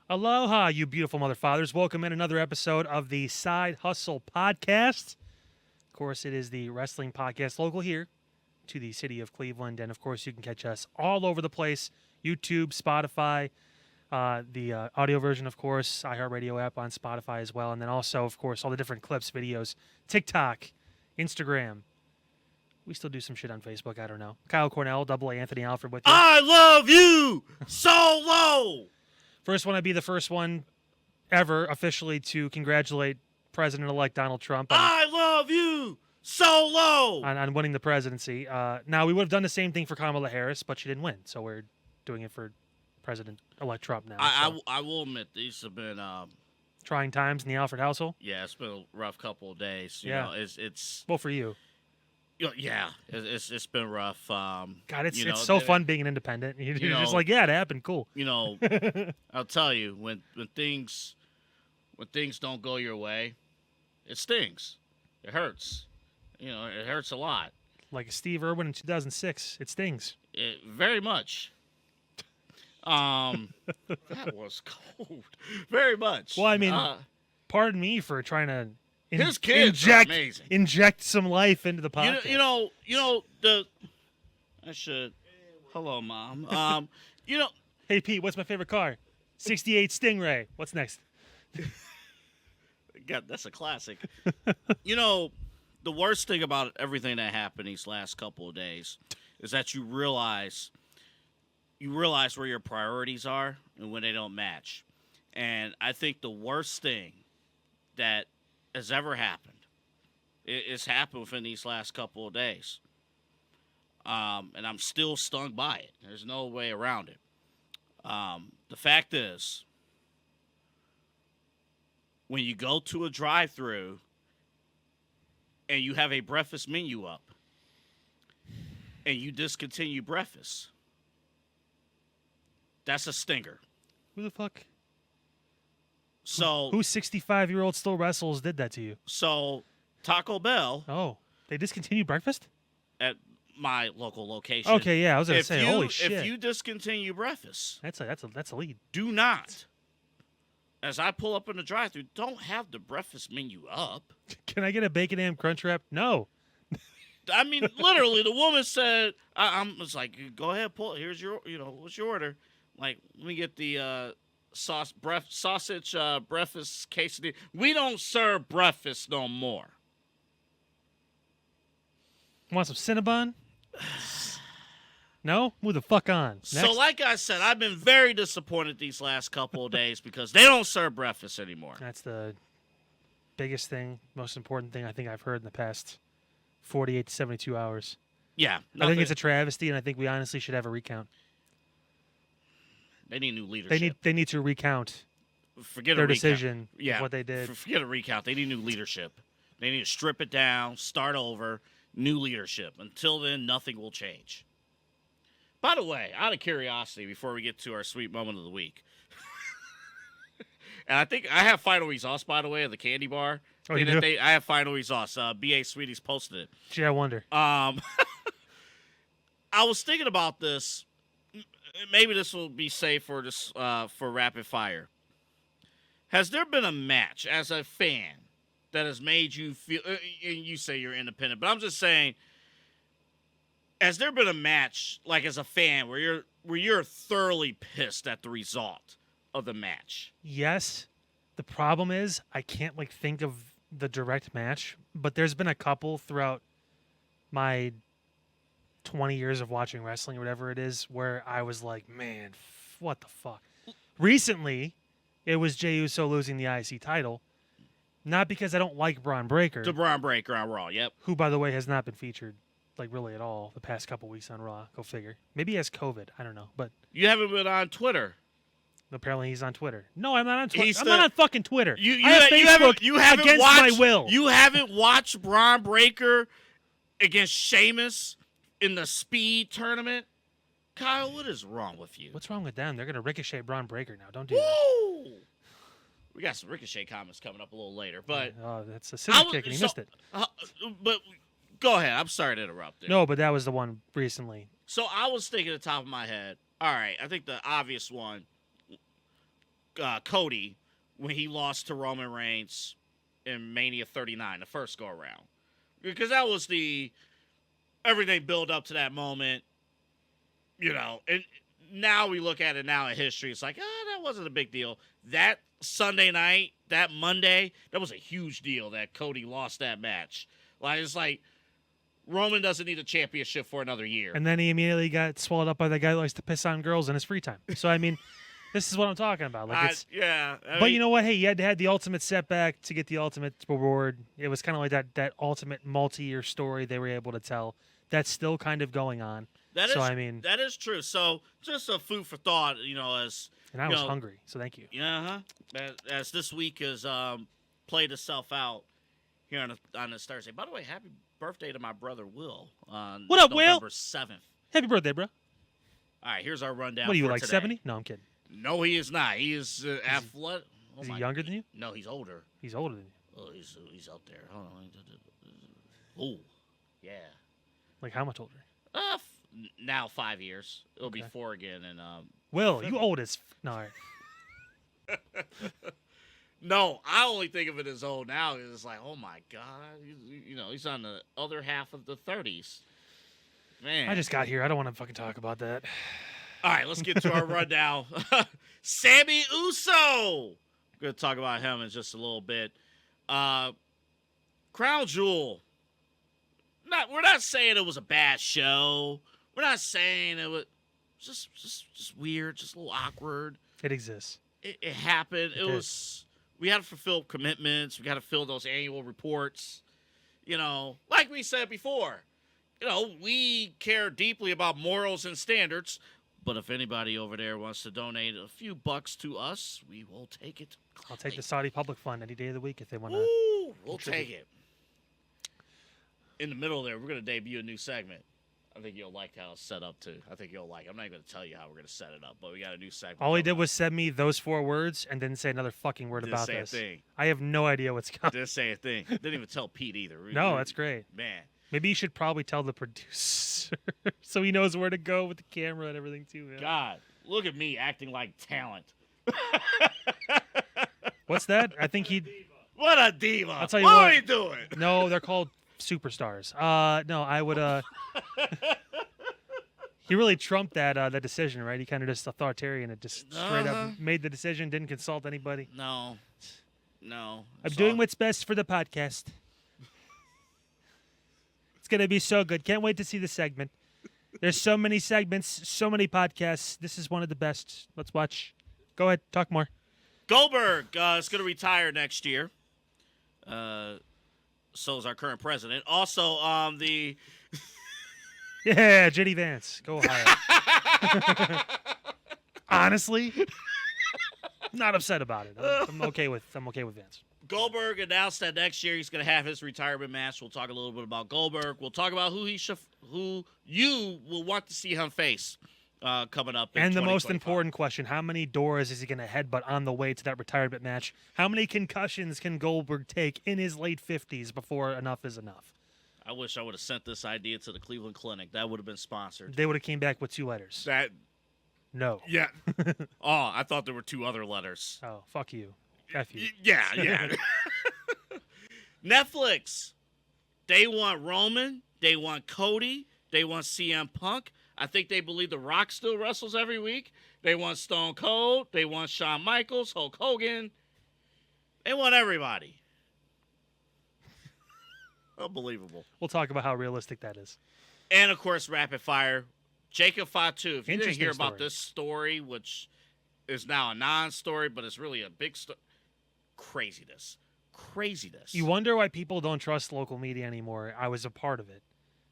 Aloha, you beautiful mother fathers. Welcome in another episode of the Side Hustle Podcast. Of course, it is the wrestling podcast local here to the city of Cleveland. And, of course, you can catch us all over the place. YouTube, Spotify, the audio version, of course, iHeartRadio app on Spotify as well. And then also, of course, all the different clips, videos, TikTok, Instagram. We still do some shit on Facebook. I don't know. Kyle Cornell, Double A Anthony Alfred with you. I love you, Solo! First one, I'd be the first one ever officially to congratulate President-elect Donald Trump I love you, Solo! on winning the presidency. Now, we would have done the same thing for Kamala Harris, but she didn't win, so we're doing it for President-elect Trump now. I will admit, these have been, trying times in the Alfred household. yeah, it's been a rough couple of days. You Yeah. know, it's Well, for you. yeah, it's been rough. God, it's you know, so fun being an independent. You're you just know, like, yeah, it happened, cool. You know, I'll tell you, when things don't go your way, it stings. It hurts. You know, it hurts a lot. Like Steve Irwin in 2006, it stings. Very much. That was cold. Very much. Well, I mean, pardon me for trying to his kids are amazing. Inject some life into the podcast. You know I should. Hello, Mom. You know. Hey, Pete, what's my favorite car? 68 Stingray. What's next? God, that's a classic. You know, the worst thing about everything that happened these last couple of days is that you realize where your priorities are and when they don't match. And I think the worst thing that has ever happened it's happened within these last couple of days. And I'm still stung by it. There's no way around it. The fact is, when you go to a drive-thru and you have a breakfast menu up and you discontinue breakfast, that's a stinger. Who the fuck? So who 65-year-old still wrestles did that to you? So Taco Bell. Oh, they discontinued breakfast at my local location. Okay, yeah, I was gonna say, holy shit! If you discontinue breakfast, that's a lead. Do not. As I pull up in the drive-thru, don't have the breakfast menu up. Can I get a bacon ham crunch wrap? No. I mean, literally, the woman said, "I was like, go ahead, pull. Here's your, what's your order? Like, let me get the sausage breakfast quesadilla. We don't serve breakfast no more. Want some Cinnabon? No? Move the fuck on. Next. So, like I said, I've been very disappointed these last couple of days because they don't serve breakfast anymore. That's the biggest thing, most important thing I think I've heard in the past 48 to 72 hours. Yeah. I think it's a travesty, and I think we honestly should have a recount. They need new leadership. They need to recount their decision of what they did. Forget a recount. They need new leadership. They need to strip it down, start over, new leadership. Until then, nothing will change. By the way, out of curiosity, before we get to our sweet moment of the week, and I think I have final results, by the way, of the candy bar. Oh, you do? I have final results. B.A. Sweeties posted it. Gee, I wonder. I was thinking about this. Maybe this will be safe for this for rapid fire. Has there been a match as a fan that has made you feel? And you say you're independent, but I'm just saying. Has there been a match, like as a fan, where you're thoroughly pissed at the result of the match? Yes. The problem is I can't think of the direct match, but there's been a couple throughout my 20 years of watching wrestling or whatever it is where I was like, man, what the fuck? Recently, it was Jey Uso losing the IC title. Not because I don't like Braun Breaker. The Braun Breaker on Raw, yep. Who, by the way, has not been featured really at all the past couple weeks on Raw. Go figure. Maybe he has COVID. I don't know. But you haven't been on Twitter. Apparently he's on Twitter. No, I'm not on Twitter. I'm not on fucking Twitter. You haven't against watched, my will. You haven't watched Braun Breaker against Sheamus in the Speed tournament? Kyle, what is wrong with you? What's wrong with them? They're going to Ricochet Braun Breaker now. Don't do that. We got some Ricochet comments coming up a little later. But that's a scissor kick, and he missed it. But go ahead. I'm sorry to interrupt there. No, but that was the one recently. So I was thinking at the top of my head, all right, I think the obvious one, Cody when he lost to Roman Reigns in Mania 39, the first go around, because that was everything built up to that moment, and now we look at it now in history. It's like, that wasn't a big deal. That Sunday night, that Monday, that was a huge deal that Cody lost that match. Like, it's like Roman doesn't need a championship for another year. And then he immediately got swallowed up by the guy who likes to piss on girls in his free time. So, I mean, this is what I'm talking about. Like, but you know what? Hey, you had to have the ultimate setback to get the ultimate reward. It was kind of like that ultimate multi-year story they were able to tell. That's still kind of going on. That is true. So, just a food for thought, as... And I was hungry, so thank you. Yeah, as this week has played itself out here on this Thursday. By the way, happy birthday to my brother Will on What up, November Will? 7th. Happy birthday, bro. All right, here's our rundown. What are you, for like today. 70? No, I'm kidding. No, he is not. He is athletic. Is he younger than you? No, he's older. He's older than you. Oh, he's out there. Hold on. Oh, yeah. Like how much older? Now 5 years. It'll be Okay. 4 again. And Will, you old as... No, all right. No, I only think of it as old now. It's like, oh my God, he's on the other half of the 30s. Man, I just got here. I don't want to fucking talk about that. All right, let's get to our rundown. Sami Uso. We're going to talk about him in just a little bit. Crown Jewel. We're not saying it was a bad show. We're not saying it was just weird, just a little awkward. It exists. It happened. It was. We had to fulfill commitments. We got to fill those annual reports. Like we said before, we care deeply about morals and standards. But if anybody over there wants to donate a few bucks to us, we will take it. I'll take the Saudi Public Fund any day of the week if they want to. Ooh, we'll take it. In the middle there, we're going to debut a new segment. I think you'll like how it's set up, too. I think you'll like it. I'm not even going to tell you how we're going to set it up, but we got a new segment. All he did was send me those 4 words and didn't say another fucking word about this. I have no idea what's coming. Didn't say a thing. Didn't even tell Pete either. No, that's great. Man. Maybe you should probably tell the producer so he knows where to go with the camera and everything, too. Man. God, look at me acting like talent. What's that? I think he... What a diva. I'll tell you what what. are you doing? No, they're called superstars. No, I would... He really trumped that decision, right? He kind of just authoritarian and just straight up made the decision, didn't consult anybody. No. I'm doing what's best for the podcast. It's going to be so good. Can't wait to see the segment. There's so many segments, so many podcasts. This is one of the best. Let's watch. Go ahead. Talk more. Goldberg is going to retire next year. So is our current president. Also, the... Yeah, JD Vance. Go higher. Honestly, I'm not upset about it. I'm okay with Vance. Goldberg announced that next year he's going to have his retirement match. We'll talk a little bit about Goldberg. We'll talk about who you will want to see him face coming up. And the most important question: how many doors is he going to headbutt on the way to that retirement match? How many concussions can Goldberg take in his late 50s before enough is enough? I wish I would have sent this idea to the Cleveland Clinic. That would have been sponsored. They would have came back with 2 letters. No. Yeah. Oh, I thought there were 2 other letters. Oh, fuck you. F you. Yeah. Netflix. They want Roman. They want Cody. They want CM Punk. I think they believe The Rock still wrestles every week. They want Stone Cold. They want Shawn Michaels, Hulk Hogan. They want everybody. Unbelievable. We'll talk about how realistic that is. And, of course, Rapid Fire. Jacob Fatu. If you didn't hear about story. this story, which is now a non-story, but it's really a big story. Craziness. You wonder why people don't trust local media anymore. I was a part of it.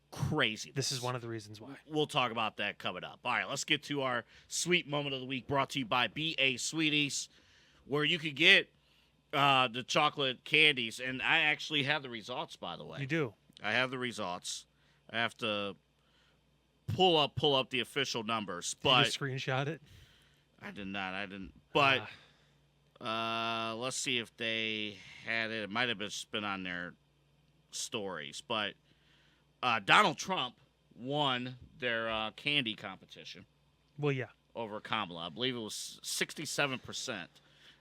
Craziness. This is one of the reasons why. We'll talk about that coming up. All right, let's get to our sweet moment of the week, brought to you by BA Sweeties, where you can get the chocolate candies. And I actually have the results, by the way. You do? I have the results. I have to pull up the official numbers. But Did you screenshot it? I did not. But let's see if they had it. It might have just been on their stories. But Donald Trump won their candy competition. Well, yeah. Over Kamala. I believe it was 67%.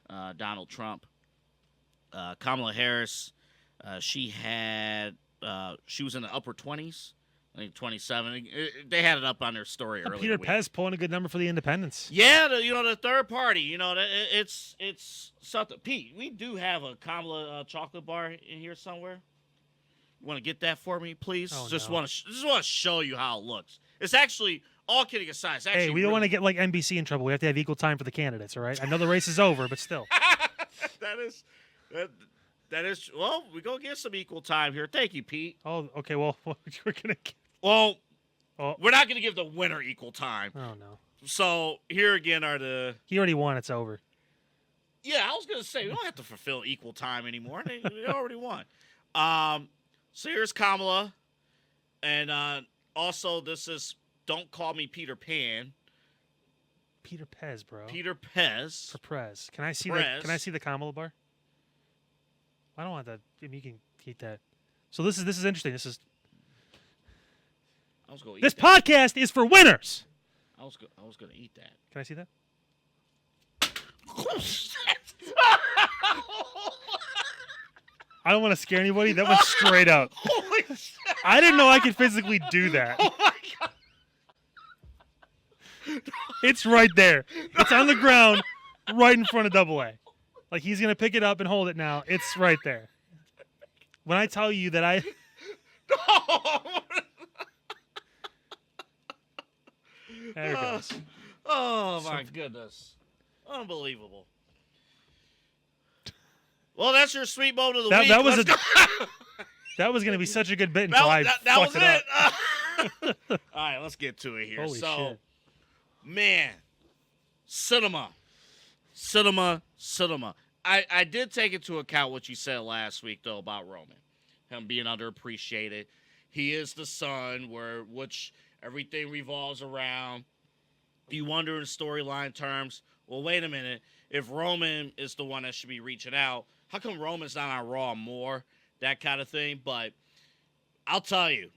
Donald Trump. Kamala Harris, she was in the upper 20s, I think 27. They had it up on their story earlier. Peter Pez pulling a good number for the independents. Yeah, the third party, it's something. Pete, we do have a Kamala chocolate bar in here somewhere. You want to get that for me, please? Just want to show you how it looks. It's actually, all kidding aside, it's actually we don't want to get like NBC in trouble. We have to have equal time for the candidates, all right? I know the race is over, but still. That is. Well, we go get some equal time here. Thank you, Pete. Oh, okay. Well, we're gonna. Well, we're not gonna give the winner equal time. Oh no. So here again are the. He already won. It's over. Yeah, I was gonna say we don't have to fulfill equal time anymore. They already won. So here's Kamala, and also this is "Don't Call Me Peter Pan." Peter Pez, bro. Peter Pez. For Prez. Can I see the Kamala bar? I don't want that. I mean, you can eat that. So this is interesting. This podcast is for winners. I was gonna eat that. Can I see that? I don't want to scare anybody. That went straight up. Holy shit. I didn't know I could physically do that. Oh my god. It's right there. It's on the ground, right in front of Double A. Like, he's going to pick it up and hold it now. It's right there. When I tell you that There it goes. Oh, my goodness. Unbelievable. Well, that's your sweet moment of the week. That was going to be such a good bit until I fucked it up. All right, let's get to it here. Holy shit. Man, cinema. I did take into account what you said last week, though, about Roman. Him being underappreciated. He is the son which everything revolves around. You wonder in storyline terms, well, wait a minute. If Roman is the one that should be reaching out, how come Roman's not on Raw more? That kind of thing. But I'll tell you,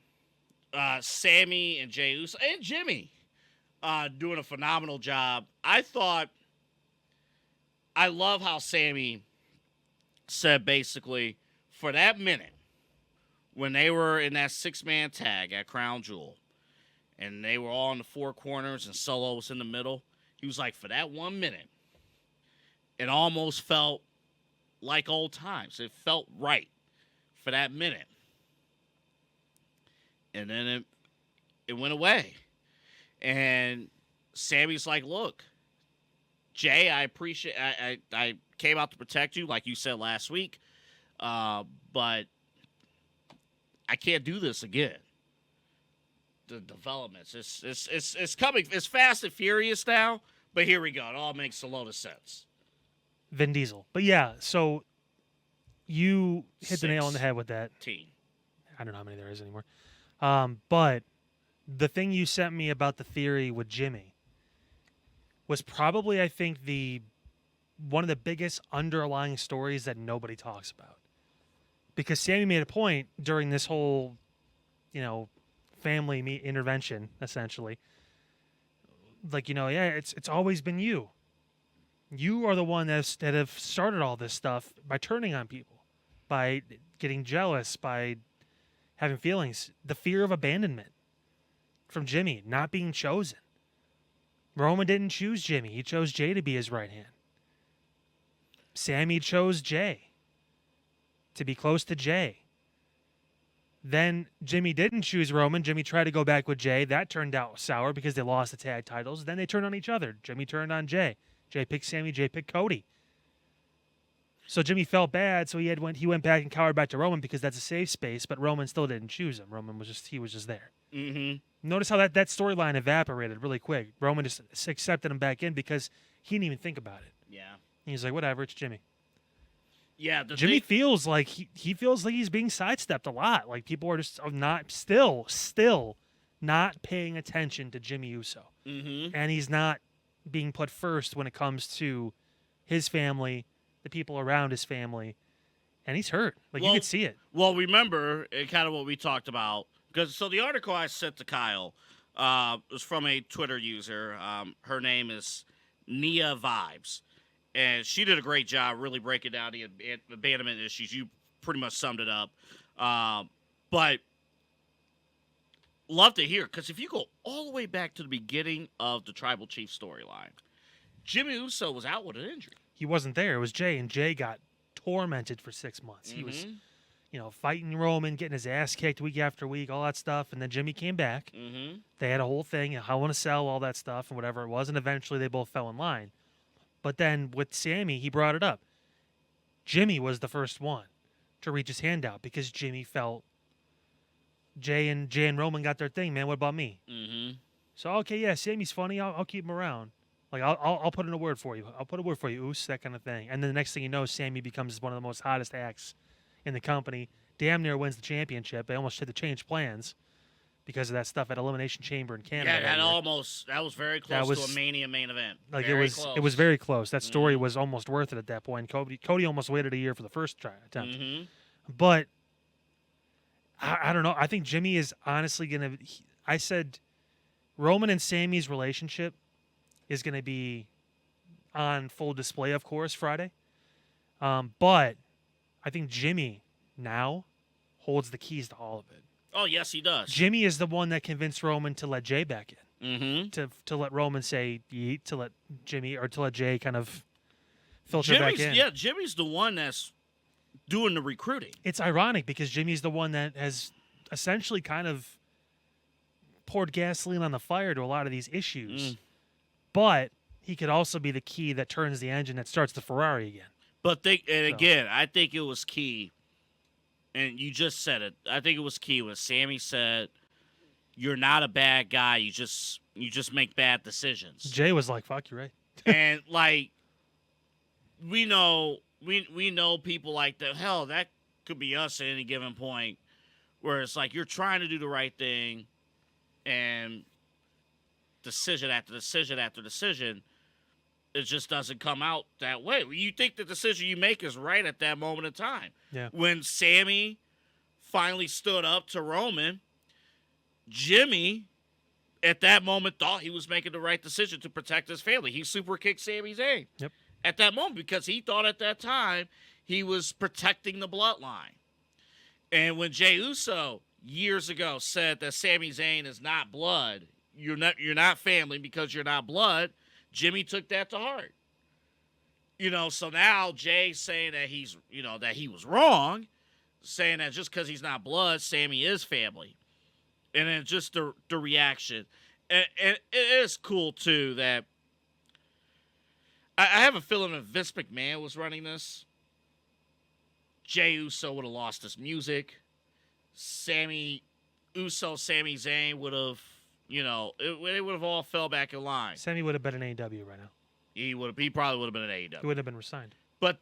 Sami and Jey Uso and Jimmy doing a phenomenal job. I love how Sami said basically for that minute when they were in that 6-man tag at Crown Jewel and they were all in the 4 corners and Solo was in the middle, he was like, for that 1 minute, it almost felt like old times. It felt right for that minute. And then it went away. And Sami's like, look, Jay, I appreciate I came out to protect you, like you said last week, but I can't do this again. The developments, it's coming. It's fast and furious now, but here we go. It all makes a load of sense. Vin Diesel. But yeah, so you hit the nail on the head with that. I don't know how many there is anymore. But the thing you sent me about the theory with Jimmy was probably, I think, one of the biggest underlying stories that nobody talks about. Because Sami made a point during this whole, family intervention, essentially. Like, it's always been you. You are the one that have started all this stuff by turning on people, by getting jealous, by having feelings. The fear of abandonment from Jimmy, not being chosen. Roman didn't choose Jimmy. He chose Jey to be his right hand. Sami chose Jey to be close to Jey. Then Jimmy didn't choose Roman. Jimmy tried to go back with Jey. That turned out sour because they lost the tag titles. Then they turned on each other. Jimmy turned on Jey. Jey picked Sami. Jey picked Cody. So Jimmy felt bad, so he went back and cowered back to Roman because that's a safe space, but Roman still didn't choose him. Roman was just there. Mm-hmm. Notice how that storyline evaporated really quick. Roman just accepted him back in because he didn't even think about it. Yeah. He's like, whatever, it's Jimmy. Yeah. Jimmy feels like he feels like he's being sidestepped a lot. Like people are just still not paying attention to Jimmy Uso. Mm-hmm. And he's not being put first when it comes to his family, the people around his family, and he's hurt. You could see it. Well, remember kind of what we talked about. So the article I sent to Kyle was from a Twitter user. Her name is Nia Vibes. And she did a great job really breaking down the abandonment issues. You pretty much summed it up. But love to hear, because if you go all the way back to the beginning of the Tribal Chief storyline, Jimmy Uso was out with an injury. He wasn't there. It was Jey, and Jey got tormented for 6 months. He was, fighting Roman, getting his ass kicked week after week, all that stuff. And then Jimmy came back. They had a whole thing, Hell in a Cell, all that stuff, and whatever it was. And eventually they both fell in line. But then with Sami, he brought it up. Jimmy was the first one to reach his hand out because Jimmy felt Jey and Roman got their thing, man. What about me? So, okay, yeah, Sami's funny. I'll keep him around. Like, I'll put in a word for you. I'll put a word for you, Oos, that kind of thing. And then the next thing you know, Sami becomes one of the most hottest acts in the company. Damn near wins the championship. They almost had to change plans because of that stuff at Elimination Chamber in Canada. Yeah, that was very close to a Mania main event. Like, it was very close. That story was almost worth it at that point. Cody almost waited a year for the first attempt. But I don't know. I think Jimmy is honestly going to... I said Roman and Sami's relationship is going to be on full display, of course, Friday. But I think Jimmy now holds the keys to all of it. Oh, yes, he does. Jimmy is the one that convinced Roman to let Jey back in. To let Roman say yeet, to let Jey kind of filter back in. Yeah, Jimmy's the one that's doing the recruiting. It's ironic because Jimmy's the one that has essentially kind of poured gasoline on the fire to a lot of these issues. But he could also be the key that turns the engine that starts the Ferrari again. But again, I think it was key, and you just said it. I think it was key when Sami said, "You're not a bad guy. You just make bad decisions." Jey was like, "Fuck, you're right." And like, we know people like that. Hell, that could be us at any given point, where it's like you're trying to do the right thing, and decision after decision after decision, it just doesn't come out that way. You think the decision you make is right at that moment in time. Yeah. When Sami finally stood up to Roman, Jimmy at that moment thought he was making the right decision to protect his family. He super kicked Sami Zayn. Yep. At that moment, because he thought at that time he was protecting the bloodline. And when Jey Uso years ago said that Sami Zayn is not blood, you're not family because you're not blood, Jimmy took that to heart. So now Jay's saying that that he was wrong, saying that just because he's not blood, Sami is family. And then just the reaction. And it is cool, too, that I have a feeling if Vince McMahon was running this, Jey Uso would have lost his music. Sami Zayn would have, it would have all fell back in line. Sami would have been in AEW right now. He probably would have been in AEW. He would have been resigned. But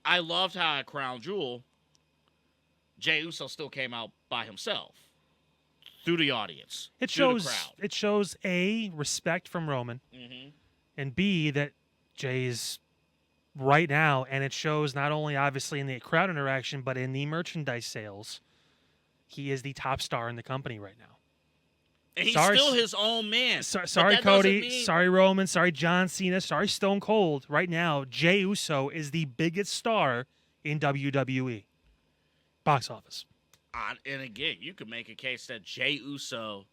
I loved how at Crown Jewel, Jey Uso still came out by himself through the audience. It through shows. the crowd. It shows A, respect from Roman, and B, that Jay's right now, and it shows not only obviously in the crowd interaction, but in the merchandise sales. He is the top star in the company right now. And he's still his own man. Sorry, Cody. Sorry, Roman. Sorry, John Cena. Sorry, Stone Cold. Right now, Jey Uso is the biggest star in WWE. Box office. And again, you could make a case that Jey Uso,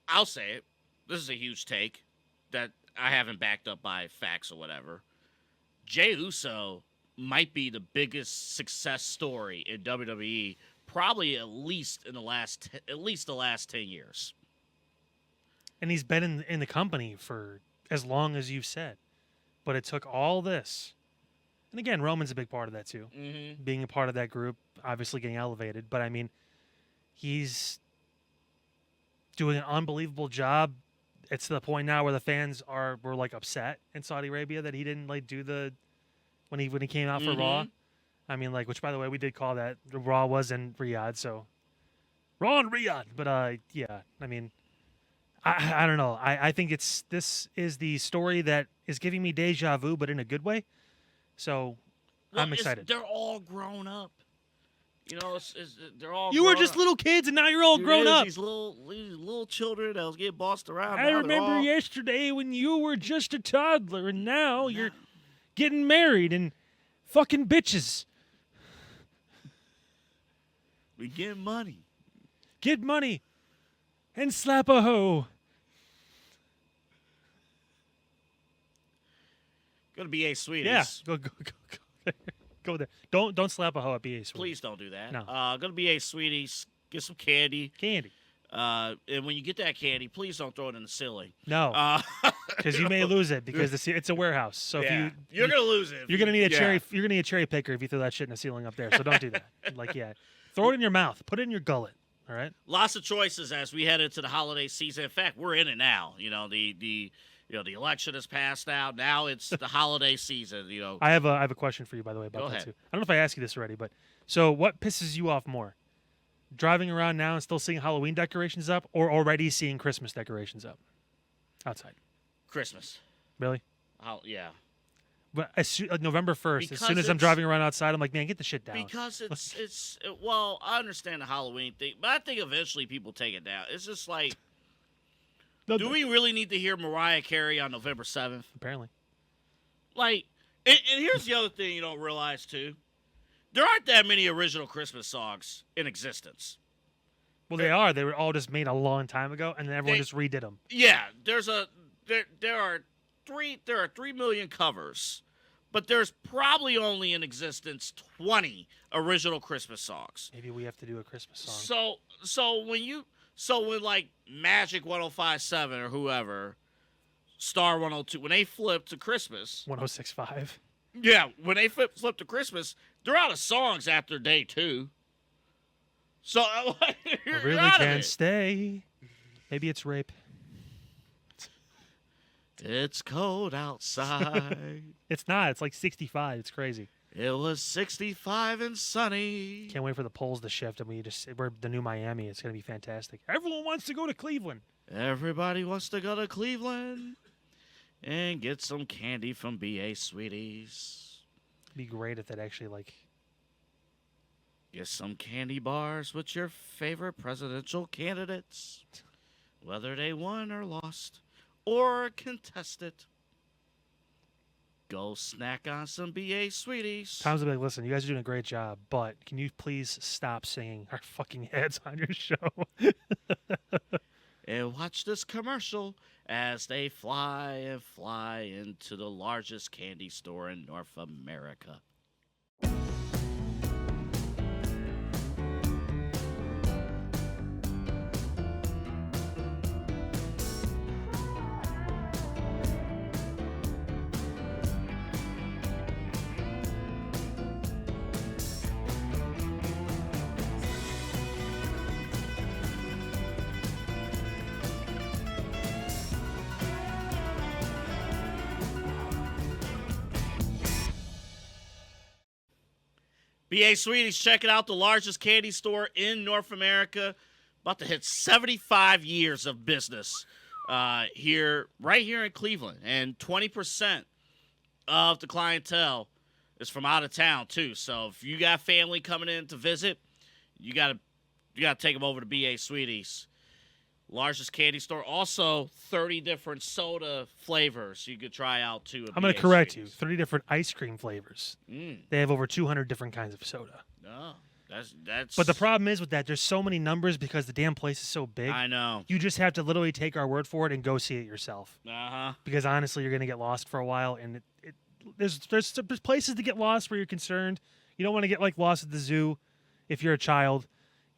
I'll say it, this is a huge take that I haven't backed up by facts or whatever. Jey Uso might be the biggest success story in WWE, probably at least the last 10 years. And he's been in the company for as long as you've said. But it took all this. And again, Roman's a big part of that too. Being a part of that group, obviously getting elevated. But I mean, he's doing an unbelievable job. It's to the point now where the fans were like upset in Saudi Arabia that he didn't like do the when he came out for Raw. I mean, like, which by the way, we did call that Raw was in Riyadh, so Raw in Riyadh. But yeah, I mean, I don't know. I think this is the story that is giving me deja vu, but in a good way. So I'm excited. They're all grown up. You know, they're all. You were just little kids, and now you're all grown up. These little children that was getting bossed around. I remember yesterday when you were just a toddler, and now you're getting married and fucking bitches. We get money. Get money and slap a hoe. Go to BA Sweeties. Yeah, go there. Don't slap a hoe at BA Sweeties. Please don't do that. No. Go to BA Sweeties. Get some candy. And when you get that candy, please don't throw it in the ceiling. No, because you may lose it because it's a warehouse. So if you're gonna lose it. You're gonna need a cherry. You're gonna need a cherry picker if you throw that shit in the ceiling up there. So don't do that. Throw it in your mouth. Put it in your gullet. All right. Lots of choices as we head into the holiday season. In fact, we're in it now. You know the election has passed now. Now it's the holiday season. You know. I have a question for you, by the way, about Go that ahead. too. I don't know if I asked you this already, but so what pisses you off more? Driving around now and still seeing Halloween decorations up, or already seeing Christmas decorations up outside? Christmas. Really? Yeah. But November 1st, as soon as I'm it's- driving around outside, I'm like, man, get the shit down. Because well, I understand the Halloween thing, but I think eventually people take it down. It's just like, do we really need to hear Mariah Carey on November 7th? Apparently. Like, and here's the other thing you don't realize, too. There aren't that many original Christmas songs in existence. Well, they are. They were all just made a long time ago, and then everyone just redid them. Yeah, there are 3 million covers, but there's probably only in existence 20 original Christmas songs. Maybe we have to do a Christmas song. So when like Magic 105.7 or whoever, Star 102, when they flip to Christmas, 106.5. yeah, when they flip to Christmas, they're out of songs after day 2. So I really can't stay. Maybe it's rape. It's cold outside. It's not. It's like 65. It's crazy. It was 65 and sunny. Can't wait for the polls to shift, and we're the new Miami. It's going to be fantastic. Everyone wants to go to Cleveland. Everybody wants to go to Cleveland and get some candy from BA Sweeties. It'd be great if that actually, Get some candy bars with your favorite presidential candidates, whether they won or lost or contested. Go snack on some BA Sweeties. Tom's will be like, listen, you guys are doing a great job, but can you please stop singing our fucking heads on your show? And watch this commercial as they fly and fly into the largest candy store in North America. BA Sweeties, checking out the largest candy store in North America. About to hit 75 years of business right here in Cleveland. And 20% of the clientele is from out of town, too. So if you got family coming in to visit, you gotta take them over to BA Sweeties. Largest candy store. Also, 30 different soda flavors you could try out, too. I'm going to correct you. 30 different ice cream flavors. They have over 200 different kinds of soda. No, that's. But the problem is with that, there's so many numbers because the damn place is so big. I know. You just have to literally take our word for it and go see it yourself. Uh-huh. Because honestly, you're going to get lost for a while, and there's places to get lost where you're concerned. You don't want to get lost at the zoo if you're a child.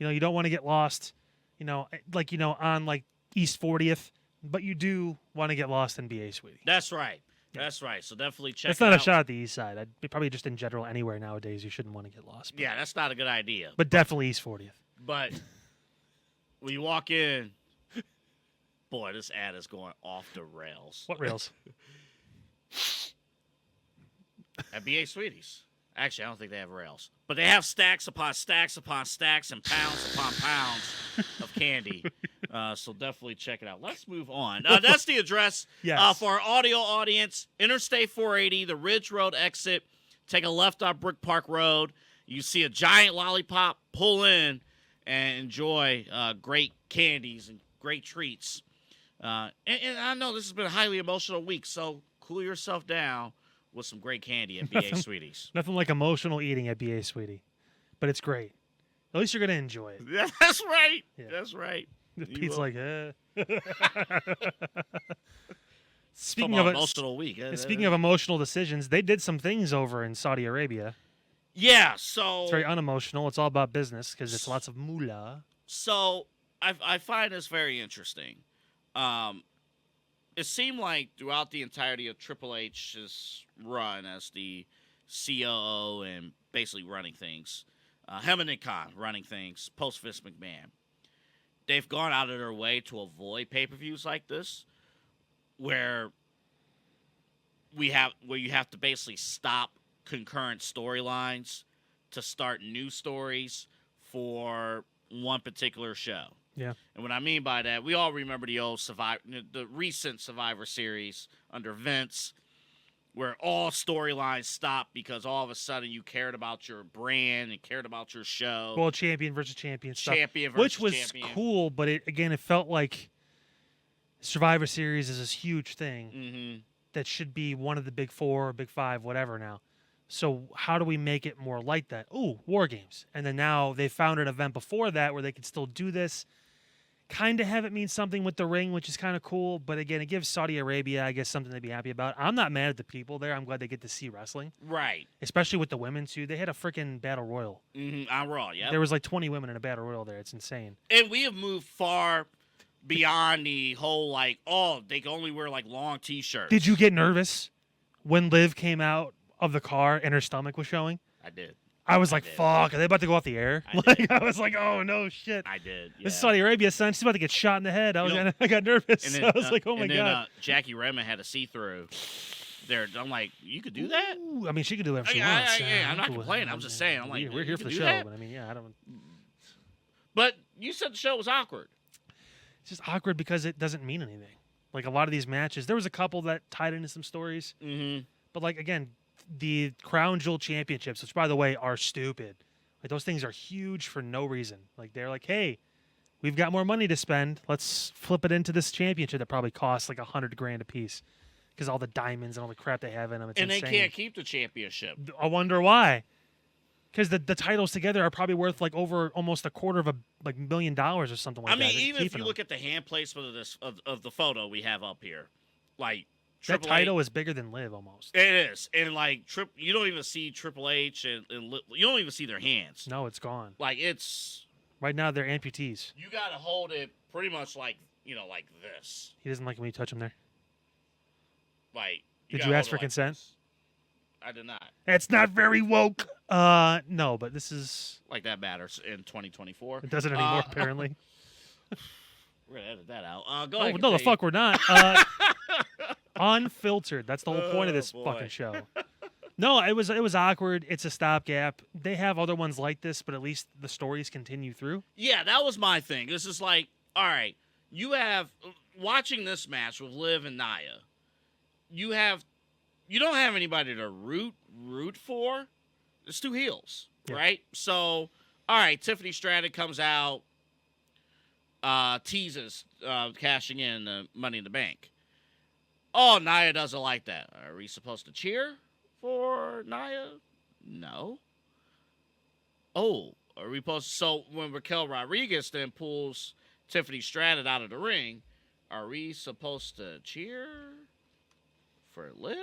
You don't want to get lost. On East 40th, but you do want to get lost in BA Sweetie. That's right. Yeah. That's right. So definitely check. That's not a shot at the East Side. I'd be probably just in general anywhere nowadays. You shouldn't want to get lost. Yeah, that's not a good idea. But definitely East 40th. But when you walk in, boy, this ad is going off the rails. What rails? At BA Sweeties. Actually, I don't think they have rails. But they have stacks upon stacks upon stacks and pounds upon pounds of candy. So definitely check it out. Let's move on. That's the address for our audio audience. Interstate 480, the Ridge Road exit. Take a left on Brick Park Road. You see a giant lollipop, pull in and enjoy great candies and great treats. And I know this has been a highly emotional week, so cool yourself down with some great candy at BA Sweeties. Nothing like emotional eating at BA Sweetie, but it's great. At least you're gonna enjoy it. That's right. Yeah. That's right. Pete's like, Speaking Talking of about emotional week. Speaking of emotional decisions, they did some things over in Saudi Arabia. Yeah, so It's very unemotional. It's all about business because it's lots of moolah. So I find this very interesting. It seemed like throughout the entirety of Triple H's run as the COO and basically running things, him and Nick Khan running things post Vince McMahon, they've gone out of their way to avoid pay-per-views like this, where you have to basically stop concurrent storylines to start new stories for one particular show. Yeah. And what I mean by that, we all remember the recent Survivor Series under Vince, where all storylines stopped because all of a sudden you cared about your brand and cared about your show. Well, champion versus champion stuff. Champion versus which was champion. cool, but it felt like Survivor Series is this huge thing Mm-hmm. that should be one of the big four or big five, whatever now. So how do we make it more like that? Ooh, War Games. And then now they found an event before that where they can still do this. Kind of have it mean something with the ring, which is kind of cool. But again, it gives Saudi Arabia, I guess, something to be happy about. I'm not mad at the people there. I'm glad they get to see wrestling. Right. Especially with the women, too. They had a freaking battle royal. Mm-hmm. On Raw, yeah. There was like 20 women in a battle royal there. It's insane. And we have moved far beyond the whole, like, oh, they can only wear, like, long T-shirts. Did you get nervous when Liv came out of the car and her stomach was showing? I did. I was like, did. fuck, are they about to go off the air? I was like, oh, no shit. I did, yeah. This is Saudi Arabia, son. She's about to get shot in the head. I got nervous. And then, I was like, oh, my and then, God. Jackie Redmond had a see-through there. I'm like, you could do that? Ooh, I mean, she could do whatever she I- wants. I'm not complaining. I'm just saying. I'm like, we're here you for could the do show. that? But I mean, yeah, I don't. But you said the show was awkward. It's just awkward because it doesn't mean anything. Like a lot of these matches, there was a couple that tied into some stories. Mm-hmm. But like again, the Crown Jewel Championships, which by the way are stupid. Like those things are huge for no reason. Like they're like, hey, we've got more money to spend. Let's flip it into this championship that probably costs like $100,000 a piece because all the diamonds and all the crap they have in them. It's And insane. they can't keep the championship. I wonder why. Because the titles together are probably worth like over almost $250,000 million or something like I that. mean, They're even if keeping you them. look at the hand placement of this of the photo we have up here, like that Triple title H, is bigger than Liv almost. it is, and like you don't even see Triple H and you don't even see their hands. No, it's gone. Like it's Right now they're amputees. you got to hold it pretty much like like this. He doesn't like when you touch him there. Like Did gotta you hold ask it for like consent? this. I did not. It's not very woke. No, but this is. Like that matters in 2024. It doesn't anymore, apparently. We're gonna edit that out. Go Oh, ahead. no, the continue. fuck we're not. Unfiltered. That's the whole point of this Oh, boy. fucking show. No, it was awkward. It's a stopgap. They have other ones like this, but at least the stories continue through. Yeah, that was my thing. This is like, all right, you have watching this match with Liv and Nia. You don't have anybody to root for. It's two heels, Yeah. right? So, all right, Tiffany Stratton comes out, teases cashing in Money in the Bank. Oh, Nia doesn't like that. Are we supposed to cheer for Nia? No. Oh, are we supposed to? So when Raquel Rodriguez then pulls Tiffany Stratton out of the ring, are we supposed to cheer for Liv?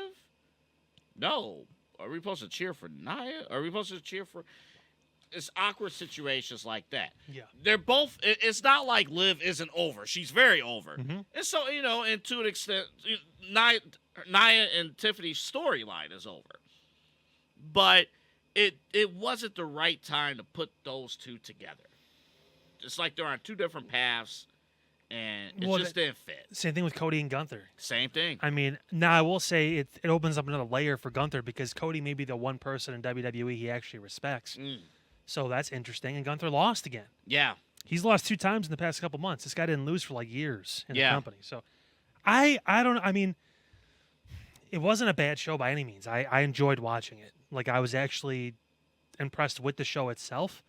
No. Are we supposed to cheer for Nia? Are we supposed to cheer for? It's awkward situations like that. Yeah. They're both. It's not like Liv isn't over. She's very over. Mhm. And so and to an extent, Nia and Tiffany's storyline is over. But it wasn't the right time to put those two together. It's like they're on two different paths, and it Well, just didn't fit. Same thing with Cody and Gunther. Same thing. I mean, now I will say it opens up another layer for Gunther because Cody may be the one person in WWE he actually respects. Mm. So that's interesting. And Gunther lost again. Yeah. He's lost 2 times in the past couple months. This guy didn't lose for like years in Yeah. the company. So I don't know. I mean, it wasn't a bad show by any means. I enjoyed watching it. Like I was actually impressed with the show itself,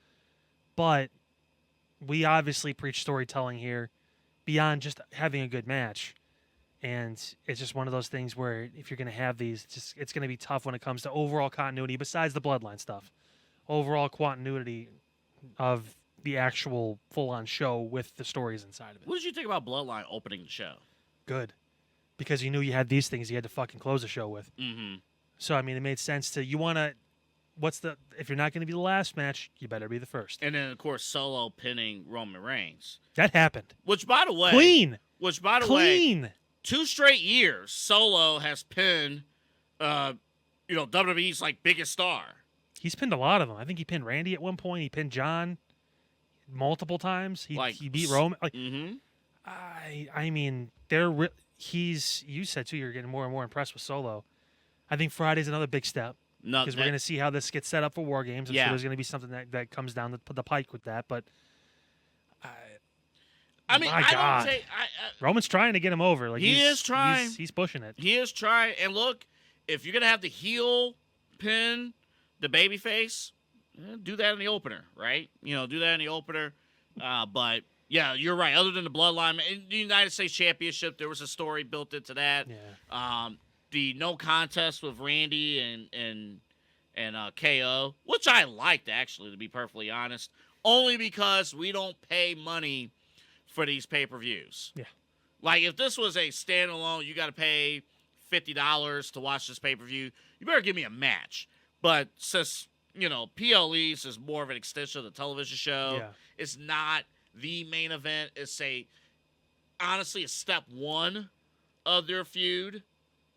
but we obviously preach storytelling here beyond just having a good match. And it's just one of those things where if you're going to have these, it's going to be tough when it comes to overall continuity, besides the bloodline stuff. Overall continuity of the actual full-on show with the stories inside of it. What did you think about Bloodline opening the show? Good. Because you knew you had these things you had to fucking close the show with. Mm-hmm. So, I mean, it made sense to, if you're not going to be the last match, you better be the first. And then, of course, Solo pinning Roman Reigns. That happened. Which, by the way... Clean! 2 straight years, Solo has pinned, WWE's, biggest star. He's pinned a lot of them. I think he pinned Randy at one point. He pinned John multiple times. He beat Roman. Mm-hmm. I mean, you said, too, you're getting more and more impressed with Solo. I think Friday's another big step. Because we're going to see how this gets set up for War Games. I'm sure there's going to be something that comes down the pike with that. But, Roman's trying to get him over. He is trying. He's pushing it. He is trying. And look, if you're going to have the heel pin the babyface, do that in the opener, right? Do that in the opener. But, yeah, you're right. Other than the Bloodline, in the United States Championship, there was a story built into that. Yeah. The no contest with Randy and KO, which I liked, actually, to be perfectly honest, only because we don't pay money for these pay-per-views. Yeah. If this was a standalone, you got to pay $50 to watch this pay-per-view, you better give me a match. But since, PLEs is more of an extension of the television show, it's not the main event. It's honestly, a step one of their feud.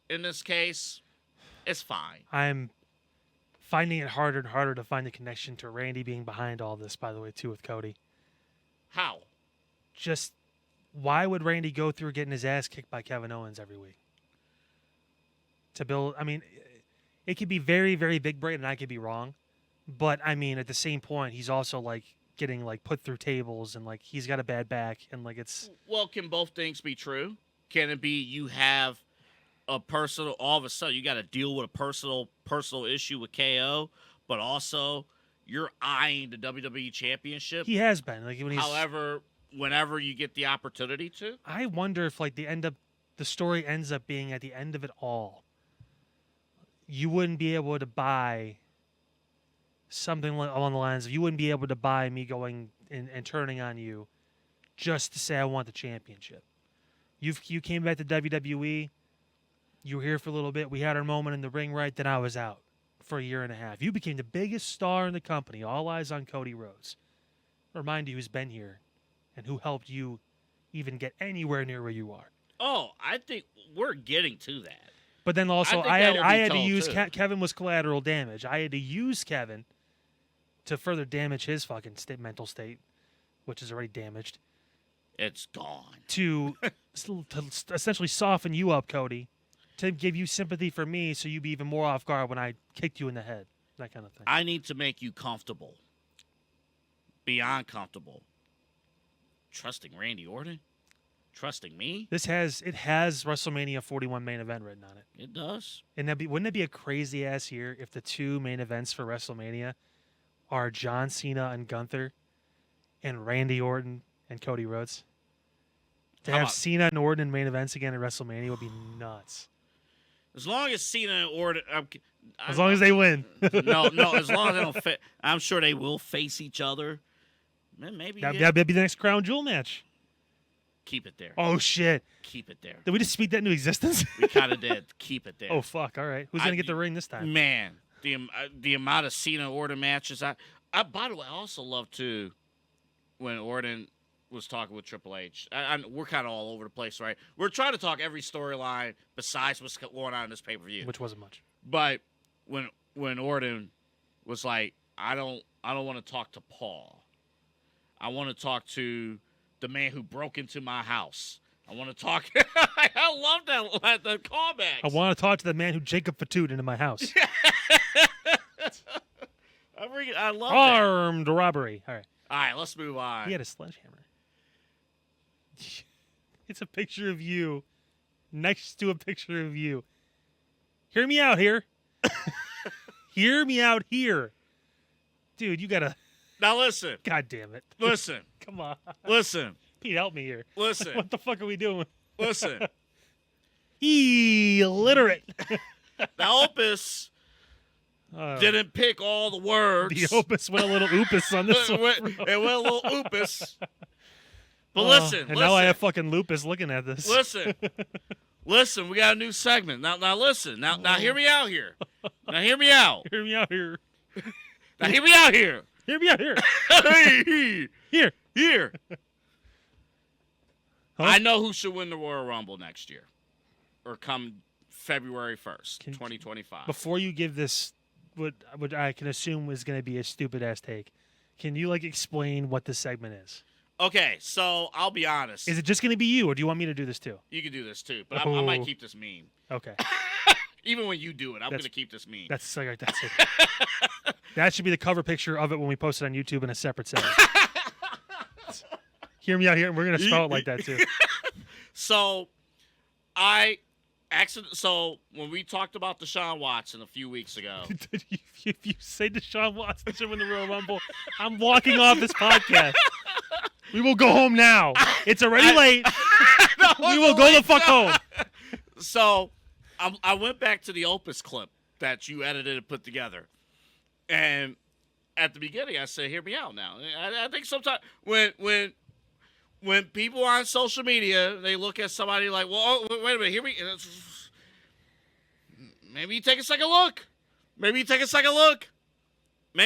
In this case, it's fine. I'm finding it harder and harder to find the connection to Randy being behind all this, by the way, too, with Cody. How? Just, why would Randy go through getting his ass kicked by Kevin Owens every week? To build, it could be very, very big brain, and I could be wrong. But, at the same point, he's also, getting, put through tables, and, he's got a bad back, and, it's... Well, can both things be true? Can it be you have... all of a sudden you got to deal with a personal issue with KO, but also you're eyeing the WWE Championship. He has been. However, whenever you get the opportunity to. I wonder if the story ends up being at the end of it all, you wouldn't be able to buy something along the lines of, you wouldn't be able to buy me going and turning on you just to say I want the championship. You came back to WWE. You were here for a little bit. We had our moment in the ring, right? Then I was out for a year and a half. You became the biggest star in the company. All eyes on Cody Rhodes. Remind you who's been here and who helped you even get anywhere near where you are. Oh, I think we're getting to that. But then also, I had to use Kevin was collateral damage. I had to use Kevin to further damage his fucking mental state, which is already damaged. It's gone. To essentially soften you up, Cody. To give you sympathy for me so you'd be even more off guard when I kicked you in the head. That kind of thing. I need to make you comfortable. Beyond comfortable. Trusting Randy Orton? Trusting me? It has WrestleMania 41 main event written on it. It does. And wouldn't it be a crazy ass year if the two main events for WrestleMania are John Cena and Gunther and Randy Orton and Cody Rhodes? To have Cena and Orton in main events again at WrestleMania would be nuts. As long as Cena and Orton... as long as they win. no, as long as they don't... I'm sure they will face each other. Maybe... That'd be the next Crown Jewel match. Keep it there. Oh, shit. Keep it there. Did we just speak that into existence? We kind of did. Keep it there. Oh, fuck. All right. Who's going to get the ring this time? Man, the amount of Cena Orton matches. By the way, I also love, too, when Orton... was talking with Triple H. We're kind of all over the place, right? We're trying to talk every storyline besides what's going on in this pay-per-view, which wasn't much. But when Orton was like, I don't want to talk to Paul. I want to talk to the man who broke into my house. I want to talk. I love that the callbacks. I want to talk to the man who Jacob Fatu'd into my house. I love armed robbery. All right, let's move on. He had a sledgehammer. It's a picture of you next to a picture of you. Hear me out here. Hear me out here. Dude, you gotta. Now listen. God damn it. Listen. Come on. Listen. Pete, help me here. Listen. What the fuck are we doing? Listen. Illiterate. The Opus didn't pick all the words. The Opus went a little oopus on this one. It went a little oopus. But listen. Now I have fucking lupus looking at this. Listen, we got a new segment. Now listen. Now hear me out here. Now hear me out. Hear me out here. Now hear me out here. Hear me out here. Here. Huh? I know who should win the Royal Rumble next year. Or come February 1st, 2025. Before you give this, what I can assume is going to be a stupid-ass take, can you, explain what this segment is? Okay, so I'll be honest. Is it just going to be you, or do you want me to do this too? You can do this too, but I might keep this mean. Okay. Even when you do it, I'm going to keep this mean. That's it. That should be the cover picture of it when we post it on YouTube in a separate segment. Hear me out here. We're going to spell it like that too. So when we talked about Deshaun Watson a few weeks ago. If you say Deshaun Watson should win the Royal Rumble, I'm walking off this podcast. We will go home now. It's already late. We will go the fuck home. So I went back to the Opus clip that you edited and put together. And at the beginning, I said, hear me out now. I think sometimes when people on social media, they look at somebody like, well, oh, wait a minute, maybe you take a second look. Maybe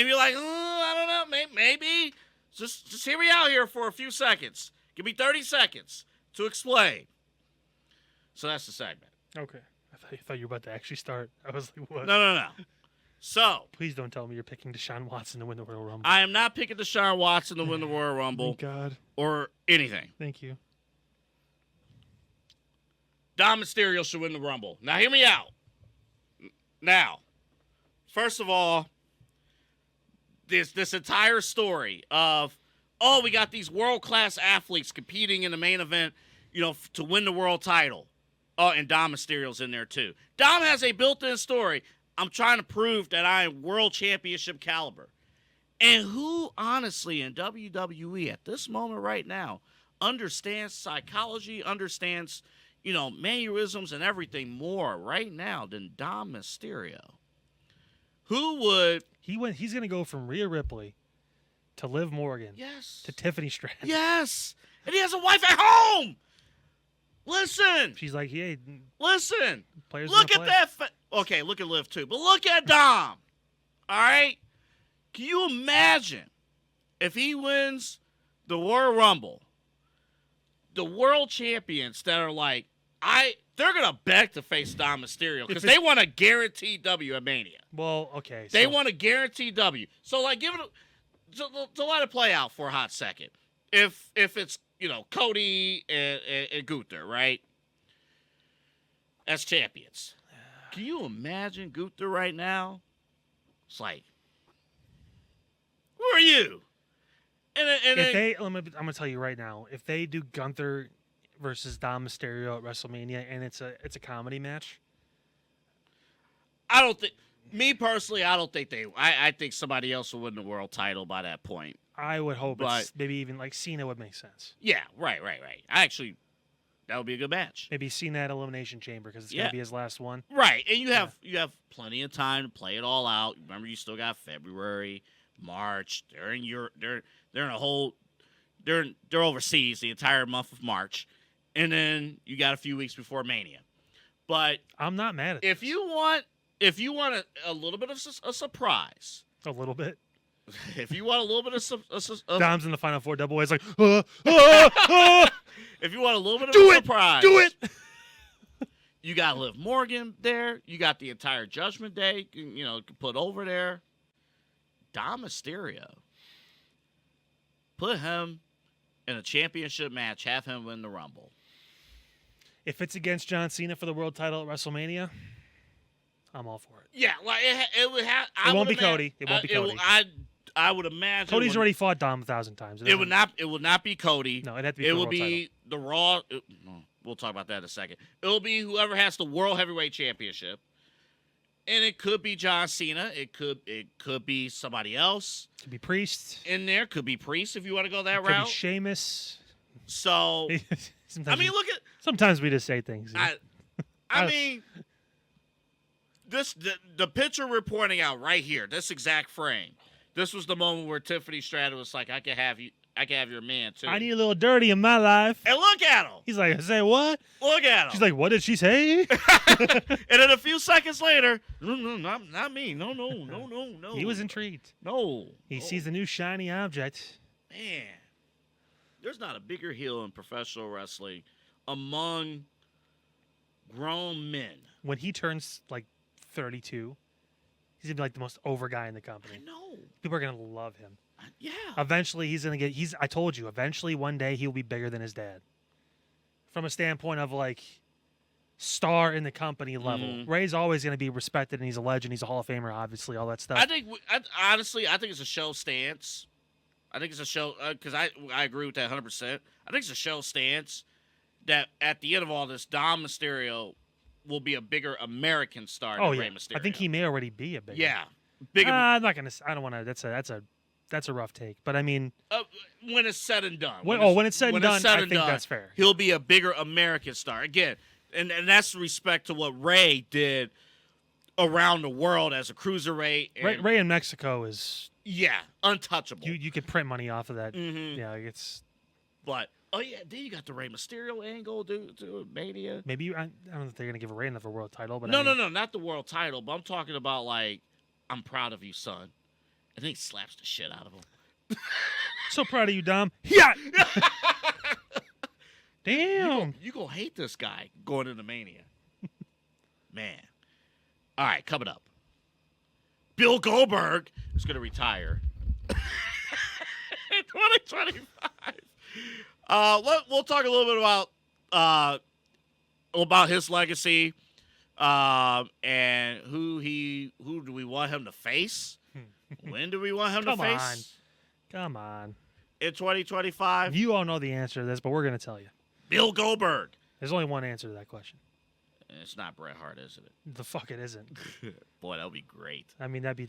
you're like, I don't know, maybe. Just hear me out here for a few seconds. Give me 30 seconds to explain. So that's the segment. Okay. I thought you were about to actually start. I was like, what? No. So. Please don't tell me you're picking Deshaun Watson to win the Royal Rumble. I am not picking Deshaun Watson to win the Royal Rumble. Thank God. Or anything. Thank you. Dom Mysterio should win the Rumble. Now, hear me out. Now, first of all, this entire story of, we got these world-class athletes competing in the main event, to win the world title. Oh, and Dom Mysterio's in there too. Dom has a built-in story. I'm trying to prove that I am world championship caliber. And who, honestly, in WWE at this moment right now understands psychology, understands, mannerisms and everything more right now than Dom Mysterio? Who would... He's going to go from Rhea Ripley to Liv Morgan. Yes. To Tiffany Stratton. Yes. And he has a wife at home. Listen. She's like, hey. Listen. Players look at that. Okay, look at Liv too. But look at Dom. All right? Can you imagine if he wins the Royal Rumble, the world champions that are like, they're going to beg to face Dom Mysterio because they want a guaranteed W at Mania. Well, okay. They want a guaranteed W. So, give it to let it play out for a hot second. If it's, Cody and Gunther, right? As champions. Can you imagine Gunther right now? It's like, who are you? I'm going to tell you right now, if they do Gunther versus Dom Mysterio at WrestleMania and it's a comedy match, I don't think. Me personally, I don't think they. I think somebody else will win the world title by that point. I would hope it's maybe even like Cena would make sense. Yeah, right. That would be a good match. Maybe Cena at Elimination Chamber because it's going to be his last one. Right, and you have plenty of time to play it all out. Remember, you still got February, March. They're overseas the entire month of March, and then you got a few weeks before Mania. But I'm not mad at if you want a little bit of a surprise, a little bit. If you want a little bit of Dom's in the Final Four. Double A's like, if you want a little bit of a surprise, do it. You got Liv Morgan there. You got the entire Judgment Day. Put over there. Dom Mysterio. Put him in a championship match. Have him win the Rumble. If it's against John Cena for the world title at WrestleMania, I'm all for it. Yeah, it would have. It won't be Cody. It won't be Cody. I would imagine Cody's already fought Dom 1,000 times. It would not be Cody. No, it'd have to be. It would be the Raw. We'll talk about that in a second. It'll be whoever has the World Heavyweight Championship, And it could be John Cena. It could be somebody else. Could be Priest. In there. Could be Priest if you want to go that Could route. be Sheamus. So, I mean, look at. Sometimes we just say things. I mean, the picture we're pointing out right here, this exact frame. This was the moment where Tiffany Stratton was like, I can have your man too. I need a little dirty in my life. And look at him. He's like, say what? Look at him. She's like, what did she say? And then a few seconds later, no, not me. No. He was intrigued. No. He sees a new shiny object. Man, there's not a bigger heel in professional wrestling among grown men. When he turns like 32, he's gonna be like the most over guy in the company. I know. People are gonna love him. Yeah. Eventually, I told you. Eventually, one day he'll be bigger than his dad. From a standpoint of like star in the company level, Ray's always gonna be respected, and he's a legend. He's a Hall of Famer, obviously, all that stuff. Honestly, I think it's a show stance. I think it's a show because I agree with that 100%. I think it's a show stance that at the end of all this, Dom Mysterio will be a bigger American star than Rey Mysterio. I think he may already be a bigger. Yeah, bigger. I'm not gonna. I don't want to. That's a rough take. But I mean, when it's said and done. When it's said and done, I think that's fair. He'll be a bigger American star again, and that's respect to what Rey did around the world as a cruiserweight. Rey in Mexico is untouchable. You could print money off of that. Mm-hmm. Yeah, it's. But then you got the Rey Mysterio angle, to Mania. Maybe I don't know if they're gonna give Rey another world title, but no, not the world title. But I'm talking about like, I'm proud of you, son. And then he slaps the shit out of him. So proud of you, Dom. Yeah. Damn. You gonna hate this guy going into Mania. Man. All right, coming up. Bill Goldberg is gonna retire in 2025. We'll talk a little bit about his legacy, and who do we want him to face? When do we want him to face? Come on. In 2025? You all know the answer to this, but we're going to tell you. Bill Goldberg. There's only one answer to that question. It's not Bret Hart, is it? The fuck it isn't. Boy, that would be great. I mean, that'd be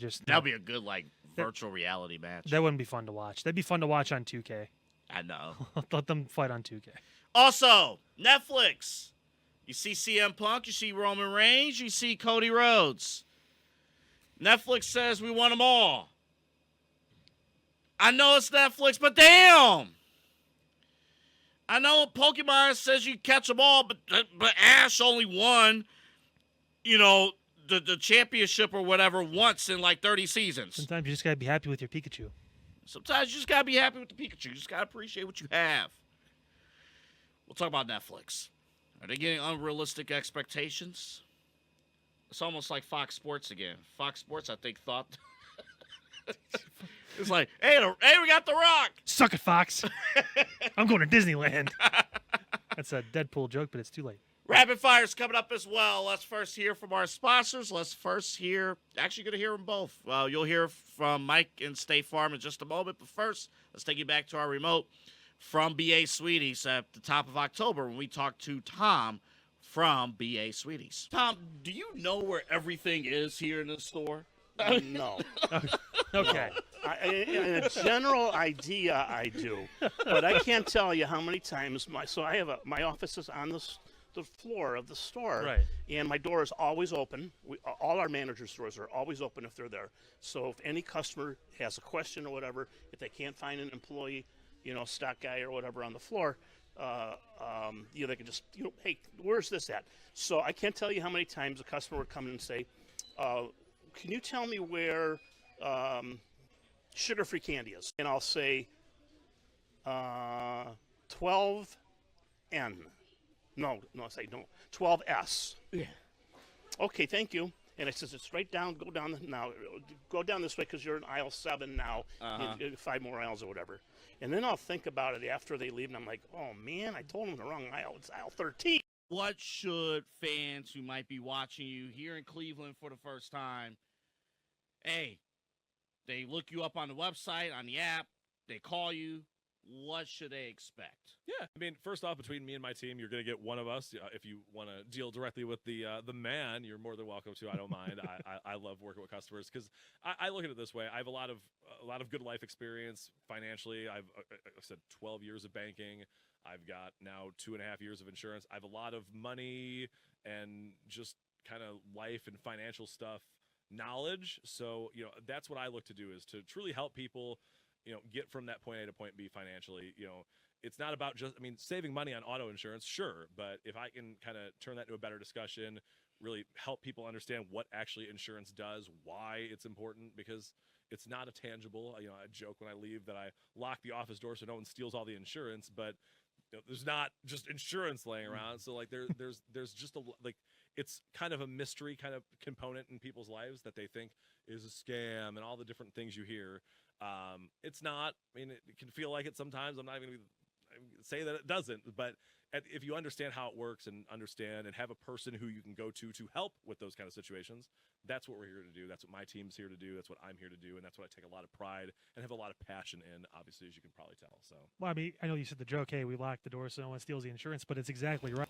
a good, virtual reality match. That wouldn't be fun to watch. That'd be fun to watch on 2K. I know. Let them fight on 2K. Also, Netflix. You see CM Punk, you see Roman Reigns, you see Cody Rhodes. Netflix says we want them all. I know it's Netflix, but damn. I know Pokemon says you catch them all, but Ash only won, the championship or whatever once in like 30 seasons. Sometimes you just got to be happy with your Pikachu. Sometimes you just got to be happy with the Pikachu. You just got to appreciate what you have. We'll talk about Netflix. Are they getting unrealistic expectations? It's almost like Fox Sports again. Fox Sports, I think, thought it's like, hey, we got The Rock. Suck it, Fox. I'm going to Disneyland. That's a Deadpool joke, but it's too late. Rapid Fire's coming up as well. Let's first hear from our sponsors. Actually going to hear them both. You'll hear from Mike and State Farm in just a moment. But first, let's take you back to our remote from B.A. Sweeties at the top of October when we talked to Tom from B.A. Sweeties. Tom, do you know where everything is here in the store? No. Okay. In a general idea, I do, but I can't tell you how many times my office is on the floor of the store, right? And my door is always open. All our managers' doors are always open if they're there. So if any customer has a question or whatever, if they can't find an employee, stock guy or whatever on the floor, they can just, hey, where's this at? So I can't tell you how many times a customer would come in and say, can you tell me where sugar-free candy is? And I'll say 12N. No, I say no, 12S. Yeah. Okay, thank you. And it says it's right down. Go down this way because you're in aisle 7 now. 5 more aisles or whatever. And then I'll think about it after they leave, and I'm like, oh man, I told them the wrong aisle. It's aisle 13. What should fans who might be watching you here in Cleveland for the first time, hey, they look you up on the website, on the app, they call you, what should they expect? Yeah, I mean, first off, between me and my team, you're going to get one of us. If you want to deal directly with the man, you're more than welcome to. I don't mind. I love working with customers because I look at it this way. I have a lot of good life experience financially. I've said 12 years of banking. I've got now 2.5 years of insurance. I have a lot of money and just kind of life and financial stuff knowledge. So that's what I look to do, is to truly help people get from that point A to point B financially. It's not about just, saving money on auto insurance, sure, but if I can kind of turn that into a better discussion, really help people understand what actually insurance does, why it's important, because it's not a tangible. I joke when I leave that I lock the office door so no one steals all the insurance, but there's not just insurance laying around. So like there's just it's kind of a mystery kind of component in people's lives that they think is a scam and all the different things you hear. It's not. It can feel like it sometimes. I'm not even going to say that it doesn't, but if you understand how it works and have a person who you can go to help with those kind of situations, that's what we're here to do. That's what my team's here to do. That's what I'm here to do, and that's what I take a lot of pride and have a lot of passion in, obviously, as you can probably tell. So, well, I know you said the joke, hey, we lock the door so no one steals the insurance, but it's exactly right.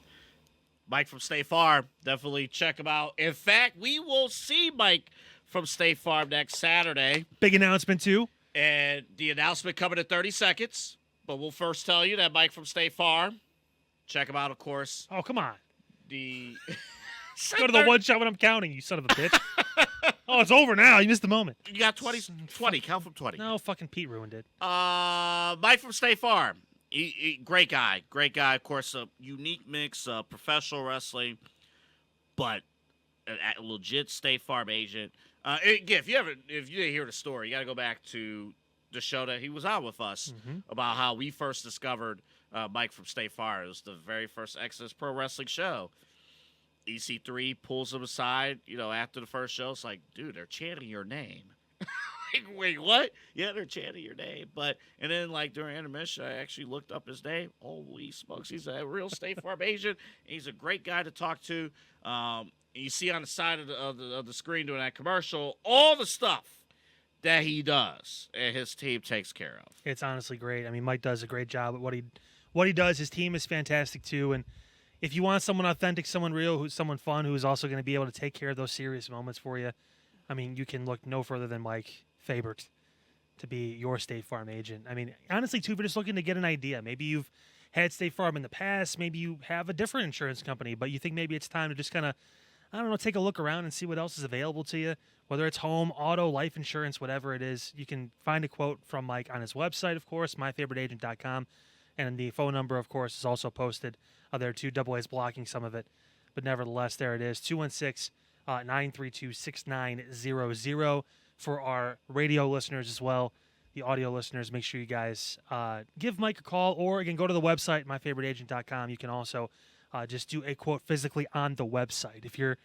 Mike from State Farm, definitely check him out. In fact, we will see Mike from State Farm next Saturday. Big announcement, too. And the announcement coming in 30 seconds. But we'll first tell you that Mike from State Farm, check him out, of course. Oh, come on. Go to the one shot when I'm counting, you son of a bitch. Oh, it's over now. You missed the moment. You got 20. Count from 20. No, fucking Pete ruined it. Mike from State Farm. Great guy. Great guy. Of course, a unique mix of professional wrestling, but a legit State Farm agent. Again, if you didn't hear the story, you got to go back to the show that he was on with us about how we first discovered Mike from State Farm. It was the very first Exodus Pro Wrestling show. EC3 pulls him aside, after the first show. It's like, dude, they're chanting your name. Like, wait, what? Yeah, they're chanting your name. And then, during intermission, I actually looked up his name. Holy smokes, he's a real State Farm agent. He's a great guy to talk to. You see on the side of the screen during that commercial all the stuff that he does and his team takes care of. It's honestly great. Mike does a great job at what he does. His team is fantastic too. And if you want someone authentic, someone real, someone fun, who is also going to be able to take care of those serious moments for you, you can look no further than Mike Fabert to be your State Farm agent. Honestly too, if you're just looking to get an idea, maybe you've had State Farm in the past, maybe you have a different insurance company, but you think maybe it's time to just kind of, take a look around and see what else is available to you. Whether it's home, auto, life insurance, whatever it is, you can find a quote from Mike on his website, of course, myfavoriteagent.com. And the phone number, of course, is also posted there too. Double A's blocking some of it. But nevertheless, there it is, 216-932-6900. For our radio listeners as well, the audio listeners, make sure you guys give Mike a call. Or, again, go to the website, myfavoriteagent.com. You can also just do a quote physically on the website. If you're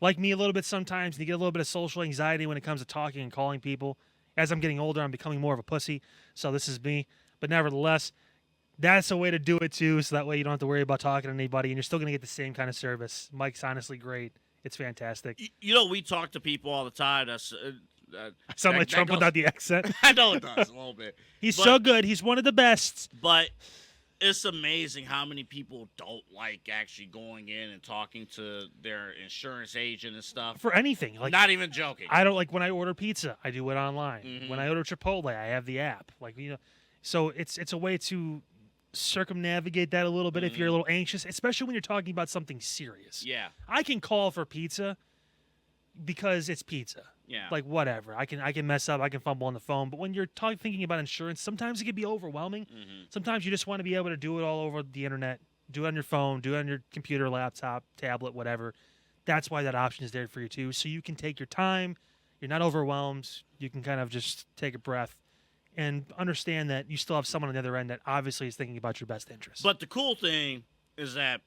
like me a little bit sometimes, and you get a little bit of social anxiety when it comes to talking and calling people. As I'm getting older, I'm becoming more of a pussy, so this is me. But nevertheless, that's a way to do it too, so that way you don't have to worry about talking to anybody, and you're still going to get the same kind of service. Mike's honestly great. It's fantastic. We talk to people all the time. I sound like Trump without the accent. I know it does a little bit. He's so good. He's one of the best. But it's amazing how many people don't like actually going in and talking to their insurance agent and stuff. For anything. Not even joking. I don't like when I order pizza, I do it online. When I order Chipotle, I have the app. So it's a way to circumnavigate that a little bit if you're a little anxious, especially when you're talking about something serious. Yeah. I can call for pizza because it's pizza. Yeah. Whatever. I can mess up. I can fumble on the phone. But when you're thinking about insurance, sometimes it can be overwhelming. Sometimes you just want to be able to do it all over the internet. Do it on your phone. Do it on your computer, laptop, tablet, whatever. That's why that option is there for you too. So you can take your time. You're not overwhelmed. You can kind of just take a breath and understand that you still have someone on the other end that obviously is thinking about your best interest. But the cool thing is that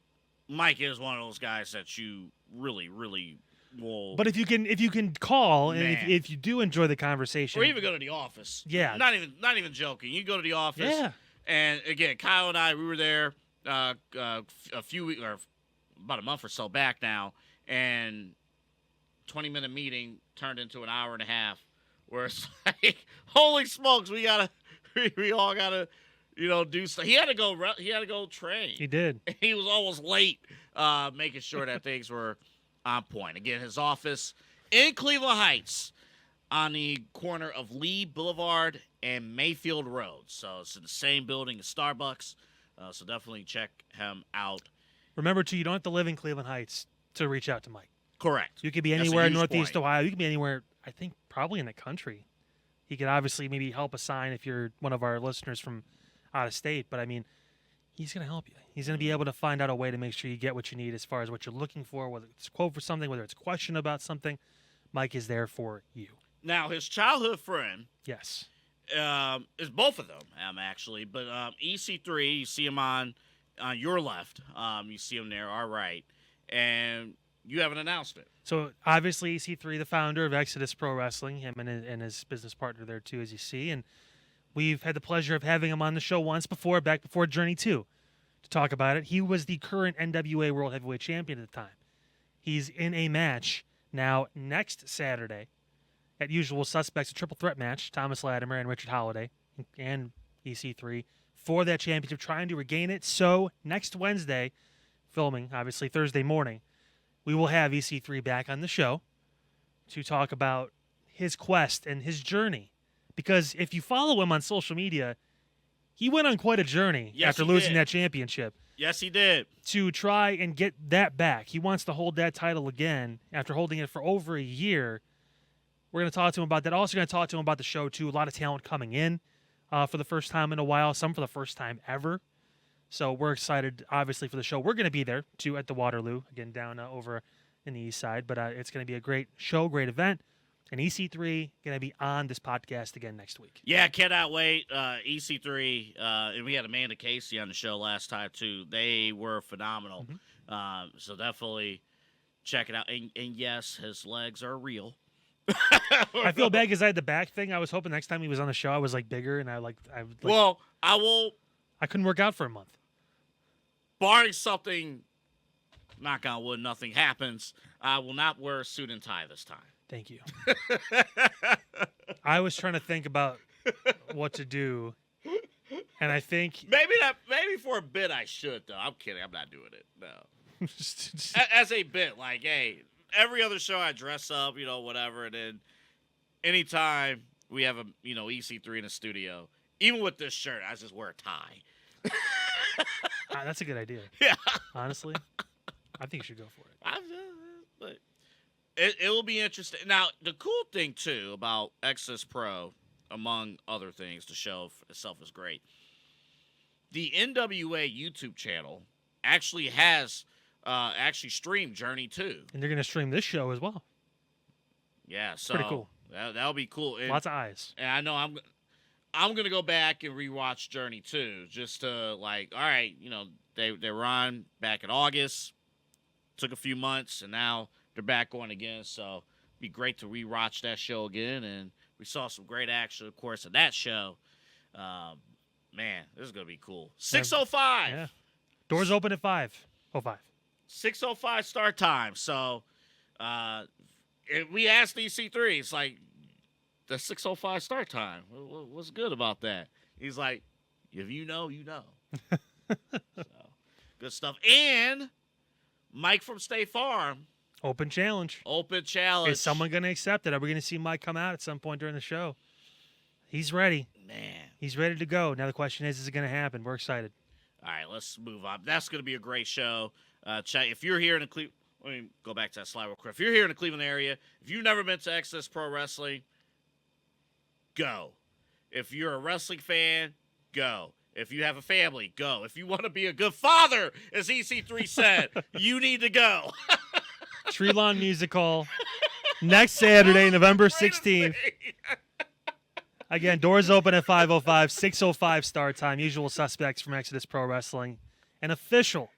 Mike is one of those guys that you really, really will. But if you can call and if you do enjoy the conversation, or even go to the office, not even joking, you go to the office, and again, Kyle and I, we were there a few weeks or about a month or so back now, and 20-minute meeting turned into an hour and a half. Where it's like, holy smokes, we all gotta, do stuff. He had to go. He had to go train. He did. He was almost late, making sure that things were on point. Again, his office in Cleveland Heights, on the corner of Lee Boulevard and Mayfield Road. So it's in the same building as Starbucks. So definitely check him out. Remember, too, you don't have to live in Cleveland Heights to reach out to Mike. Correct. You could be That's a anywhere in huge Northeast point. Ohio. You could be anywhere, I think, probably in the country. He could obviously maybe help assign if you're one of our listeners from out of state. But, I mean, he's going to help you. He's going to be able to find out a way to make sure you get what you need as far as what you're looking for, whether it's a quote for something, whether it's a question about something. Mike is there for you. Now, his childhood friend Yes. is both of them, actually. But EC3, you see him on your left. You see him there, all right. And you have an announcement. So, obviously, EC3, the founder of Exodus Pro Wrestling, him and his business partner there, too, as you see. And we've had the pleasure of having him on the show once before, back before Journey 2, to talk about it. He was the current NWA World Heavyweight Champion at the time. He's in a match now next Saturday at Usual Suspects, a triple threat match, Thomas Latimer and Richard Holliday and EC3 for that championship, trying to regain it. So next Wednesday, filming, obviously Thursday morning, we will have EC3 back on the show to talk about his quest and his journey. Because if you follow him on social media, he went on quite a journey Yes, after he losing did. that championship Yes, he did. to try and get that back. He wants to hold that title again after holding it for over a year. We're going to talk to him about that. Also going to talk to him about the show, too. A lot of talent coming in for the first time in a while, some for the first time ever. So we're excited, obviously, for the show. We're going to be there, too, at the Waterloo, again, down over in the east side. But it's going to be a great show, great event. And EC3 going to be on this podcast again next week. Yeah, cannot wait. EC3, and we had Amanda Casey on the show last time, too. They were phenomenal. So definitely check it out. And yes, his legs are real. I feel bad because I had the back thing. I was hoping next time he was on the show, I was like bigger, and Well, I couldn't work out for a month. barring something, knock on wood, nothing happens, I will not wear a suit and tie this time. Thank you. I was trying to think about what to do, and I think Maybe for a bit I should, though. I'm kidding. I'm not doing it. No. As a bit, like, hey, every other show I dress up, whatever, and then anytime we have a, EC3 in the studio, even with this shirt, I just wear a tie. that's a good idea. Yeah. Honestly, I think you should go for it. But it will be interesting. Now, the cool thing, too, about Exodus Pro, among other things, the show itself is great. The NWA YouTube channel actually has streamed Journey 2. And they're going to stream this show as well. Yeah, so Pretty cool. That'll be cool. And, Lots of eyes. and I know I'm gonna go back and rewatch Journey 2 just to, like, all right, they were on back in August, took a few months, and now they're back on again. So it'd be great to rewatch that show again. And we saw some great action, of course, in that show. Man, this is gonna be cool. 6:05. Yeah. Doors open at 5:05. 6:05 start time. So we asked EC3, it's like, the 6:05 start time. What's good about that? He's like, if you know, you know. So, good stuff. And Mike from State Farm. Open challenge. Open challenge. Is someone going to accept it? Are we going to see Mike come out at some point during the show? He's ready. Man. He's ready to go. Now the question is it going to happen? We're excited. All right, let's move on. That's going to be a great show. If you're here in the let me go back to that slide real quick. If you're here in the Cleveland area, if you've never been to Exodus Pro Wrestling, go. If you're a wrestling fan, go. If you have a family, go. If you want to be a good father, as EC3 said, you need to go. Tree Lawn Musical next Saturday, November 16th. Again, doors open at 5:05, 6:05 start time. Usual suspects from Exodus Pro Wrestling, an official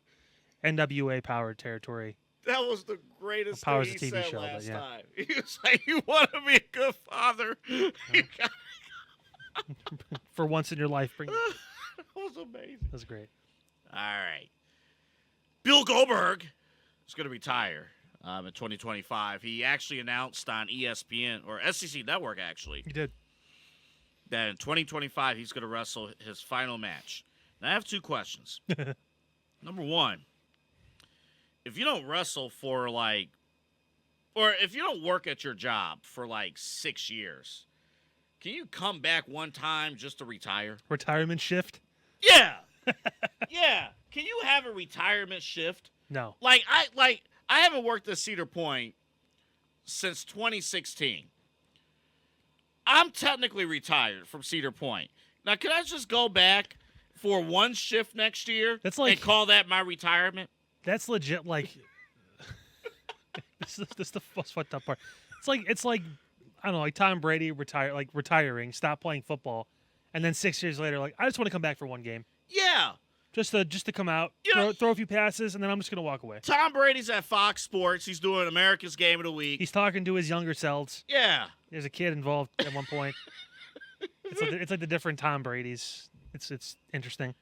NWA powered territory. That was the greatest Powers thing of he TV said show, but last yeah. time. He was like, you want to be a good father? You got- For once in your life, bring it. That was amazing. That was great. All right. Bill Goldberg is going to retire in 2025. He actually announced on ESPN, or SEC Network, actually, You did. that in 2025 he's going to wrestle his final match. Now, I have 2 questions. Number 1, if you don't wrestle for or if you don't work at your job for 6 years, can you come back one time just to retire? Retirement shift? Yeah. Yeah. Can you have a retirement shift? No. I haven't worked at Cedar Point since 2016. I'm technically retired from Cedar Point. Now, can I just go back for one shift next year and call that my retirement? That's legit. This is the most fucked up part. It's like I don't know, like Tom Brady retiring, stop playing football, and then 6 years later, I just want to come back for one game. Yeah. Just to come out, throw a few passes, and then I'm just gonna walk away. Tom Brady's at Fox Sports. He's doing America's Game of the Week. He's talking to his younger selves. Yeah. There's a kid involved at one point. It's like the different Tom Brady's. It's interesting.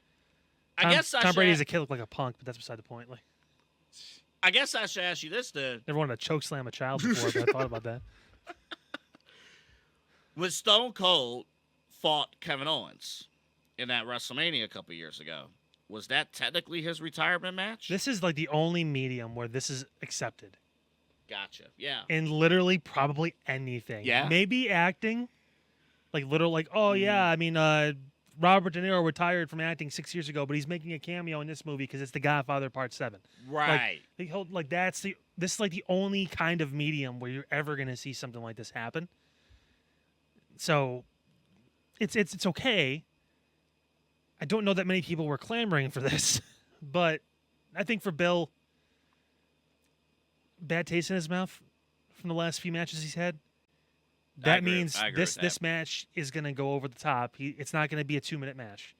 Tom Brady as a kid looked like a punk, but that's beside the point. I guess I should ask you this then. Never wanted to choke slam a child before, but I thought about that. When Stone Cold fought Kevin Owens in that WrestleMania a couple years ago, was that technically his retirement match? This is the only medium where this is accepted. Gotcha. Yeah. In literally probably anything. Yeah. Maybe acting. Robert De Niro retired from acting 6 years ago, but he's making a cameo in this movie because it's The Godfather Part 7. Right. This is the only kind of medium where you're ever going to see something like this happen. So it's okay. I don't know that many people were clamoring for this, but I think for Bill, bad taste in his mouth from the last few matches he's had. That means this match is gonna go over the top. It's not gonna be a 2-minute match.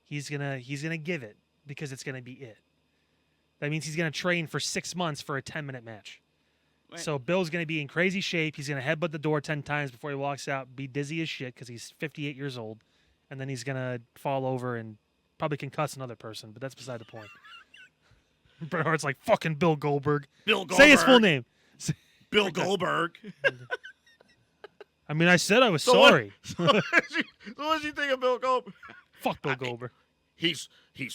He's gonna give it because it's gonna be it. That means he's gonna train for 6 months for a 10-minute match. Right. So Bill's gonna be in crazy shape. He's gonna headbutt the door 10 times before he walks out. Be dizzy as shit because he's 58 years old, and then he's gonna fall over and probably concuss another person. But that's beside the point. Bret Hart's like fucking Bill Goldberg. Bill Goldberg. Say his full name. Bill Goldberg. I mean, I said I was sorry. What did you think of Bill Goldberg? Fuck Bill Goldberg. He's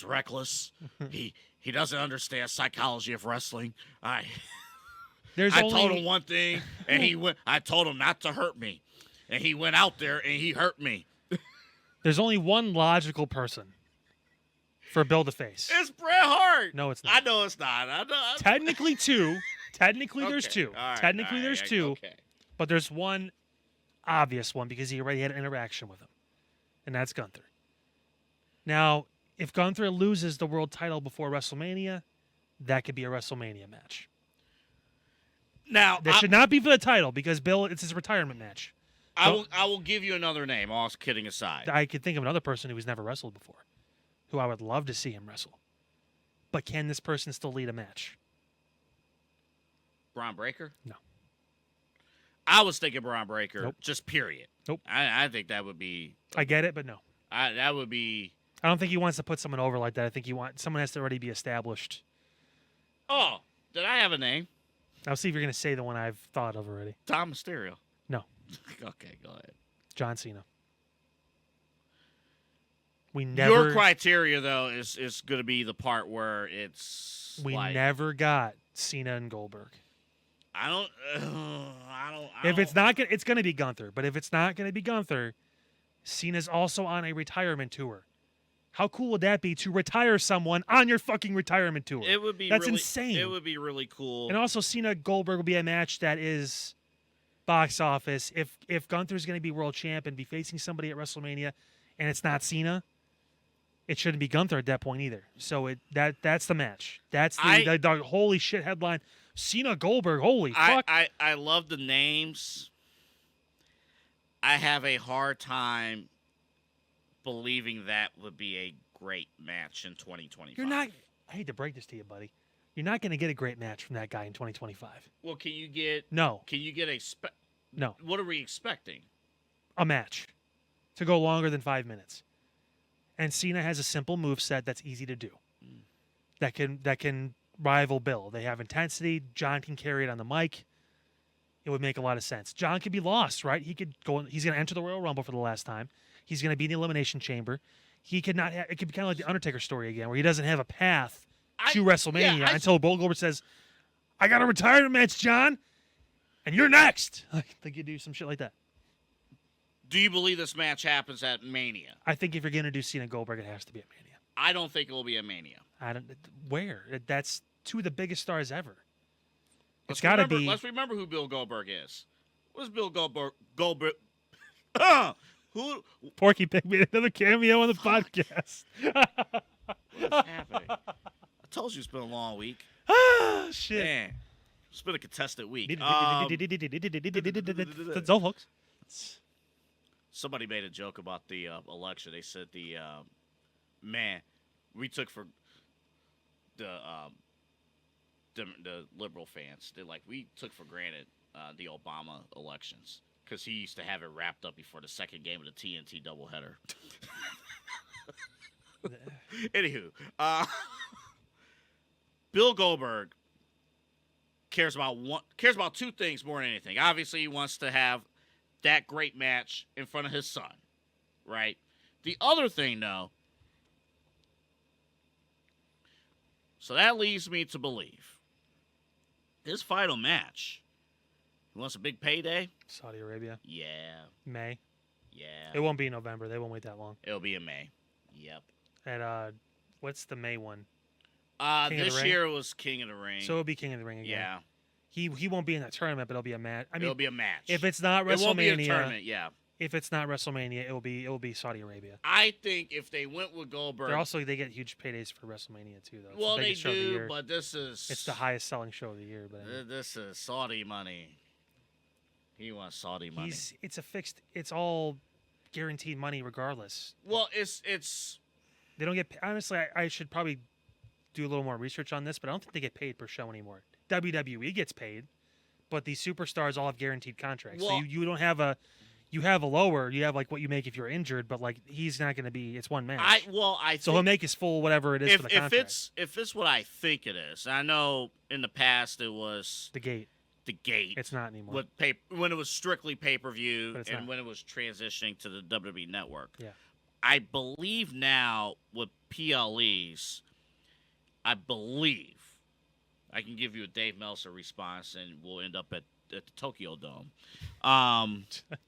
reckless. he doesn't understand psychology of wrestling. I told him one thing, and I told him not to hurt me, and he went out there and he hurt me. There's only one logical person for Bill to face. It's Bret Hart. No, it's not. I know it's not. Technically two. There's two. All right, Technically, there's two. Okay. But there's one obvious one because he already had an interaction with him, and that's Gunther. Now, if Gunther loses the world title before WrestleMania, that could be a WrestleMania match. Now, that should not be for the title because Bill, it's his retirement match. I will give you another name, all kidding aside. I could think of another person who has never wrestled before, who I would love to see him wrestle. But can this person still lead a match? Braun Breaker? No. I was thinking Braun Breaker, Nope. just period. Nope. I think that would be... I get it, but no. That would be... I don't think he wants to put someone over like that. I think someone has to already be established. Oh, did I have a name? I'll see if you're going to say the one I've thought of already. Tom Mysterio. No. Okay, go ahead. John Cena. Your criteria, though, is going to be the part where it's We never got Cena and Goldberg. I don't. If it's not, it's going to be Gunther. But if it's not going to be Gunther, Cena's also on a retirement tour. How cool would that be to retire someone on your fucking retirement tour? It would be. That's really, insane. It would be really cool. And also, Cena Goldberg will be a match that is box office. If Gunther's going to be world champ and be facing somebody at WrestleMania, and it's not Cena, it shouldn't be Gunther at that point either. So that's the match. That's the holy shit headline. Cena Goldberg, holy fuck. I love the names. I have a hard time believing that would be a great match in 2025. You're not. I hate to break this to you, buddy. You're not going to get a great match from that guy in 2025. Well, can you get... No. Can you get a... No. What are we expecting? A match to go longer than 5 minutes. And Cena has a simple moveset that's easy to do. That can rival Bill. They have intensity. John can carry it on the mic. it would make a lot of sense. John could be lost, right? He could go. He's going to enter the Royal Rumble for the last time. He's going to be in the Elimination Chamber. He could not. It could be kind of like the Undertaker story again, where he doesn't have a path to WrestleMania until Goldberg says, "I got a retirement match, John, and you're next." I think you do some shit like that. Do you believe this match happens at Mania? I think if you're going to do Cena Goldberg, it has to be at Mania. I don't think it will be at Mania. I don't. Where? That's two of the biggest stars ever. Let's It's got to be. Let's remember who Bill Goldberg is. What's Bill Goldberg? Who? Porky Pig made another cameo on the podcast. What's happening? I told you it's been a long week. Ah, shit. Man, it's been a contested week. That's all, folks. Somebody made a joke about the election. They said we took for the liberal fans. They're like, we took for granted the Obama elections because he used to have it wrapped up before the second game of the TNT doubleheader. Anywho, Bill Goldberg cares about two things more than anything. Obviously, he wants to have that great match in front of his son, right? The other thing, though, so that leads me to believe his final match, he wants a big payday. Saudi Arabia. Yeah. May. Yeah. It won't be in November. They won't wait that long. It'll be in May. Yep. And what's the May one? This year was King of the Ring. So it'll be King of the Ring again. Yeah. He won't be in that tournament, but it'll be a match. I mean, it'll be a match. If it's not WrestleMania, it won't be a tournament. Yeah. If it's not WrestleMania, it will be Saudi Arabia. I think if they went with Goldberg, they get huge paydays for WrestleMania too, though. It's well, the they biggest show of the do, year. but it's the highest selling show of the year. But this is Saudi money. He wants Saudi money. It's all guaranteed money regardless. Well, it's. They don't get. Honestly, I should probably do a little more research on this, but I don't think they get paid per show anymore. WWE gets paid, but these superstars all have guaranteed contracts. Well, so you don't have a. You have a lower. You have like what you make if you're injured, but like he's not going to be. It's one match. So he'll make his full whatever it is for the contract. If it's what I think it is, I know in the past it was the gate. The gate. It's not anymore. When it was strictly pay-per-view and when it was transitioning to the WWE Network. Yeah. I believe now with PLEs, I can give you a Dave Meltzer response, and we'll end up at the Tokyo Dome. I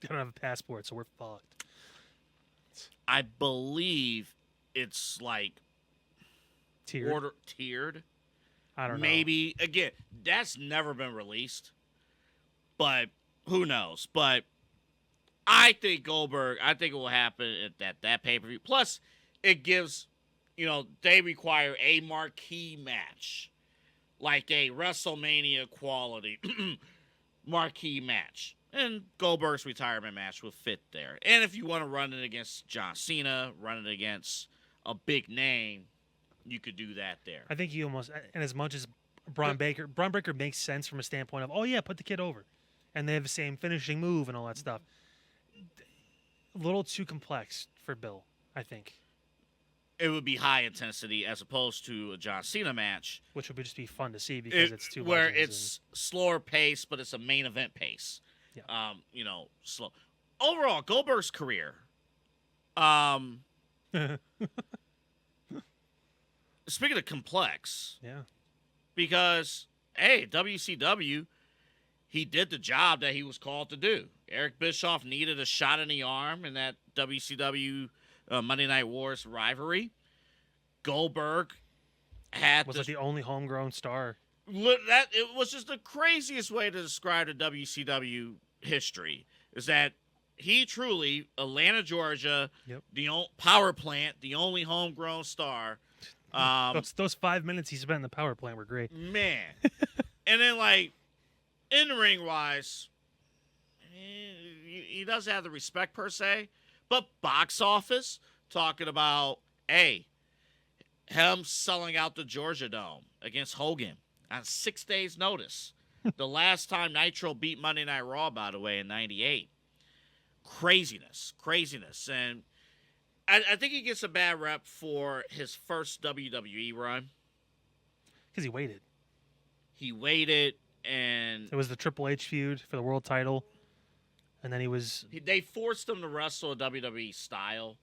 don't have a passport, so we're fucked. I believe it's like tiered. I don't know. Maybe again, that's never been released, but who knows? But I think Goldberg. I think it will happen at that pay-per-view. Plus, it gives, they require a marquee match, like a WrestleMania quality marquee match, and Goldberg's retirement match will fit there. And if you want to run it against John Cena, run it against a big name, you could do that there. I think he almost, and as much as Braun Breaker makes sense from a standpoint of, put the kid over, and they have the same finishing move and all that stuff. A little too complex for Bill, I think. It would be high intensity as opposed to a John Cena match, which would just be fun to see because it's two where it's slower pace, but it's a main event pace. Yeah. Slow. Overall, Goldberg's career. Speaking of complex, yeah, because WCW, he did the job that he was called to do. Eric Bischoff needed a shot in the arm in that WCW Monday Night Wars rivalry. Goldberg was the only homegrown star. It was just the craziest way to describe the WCW history. Is that he truly, Atlanta, Georgia, the power plant, the only homegrown star. Those 5 minutes he spent in the power plant were great. Man. And then, in-ring wise, he doesn't have the respect per se, but box office, talking about, him selling out the Georgia Dome against Hogan on 6 days' notice. The last time Nitro beat Monday Night Raw, by the way, in '98. Craziness. And I think he gets a bad rep for his first WWE run. Because he waited. And It was the Triple H feud for the world title, and then they forced him to wrestle a WWE style.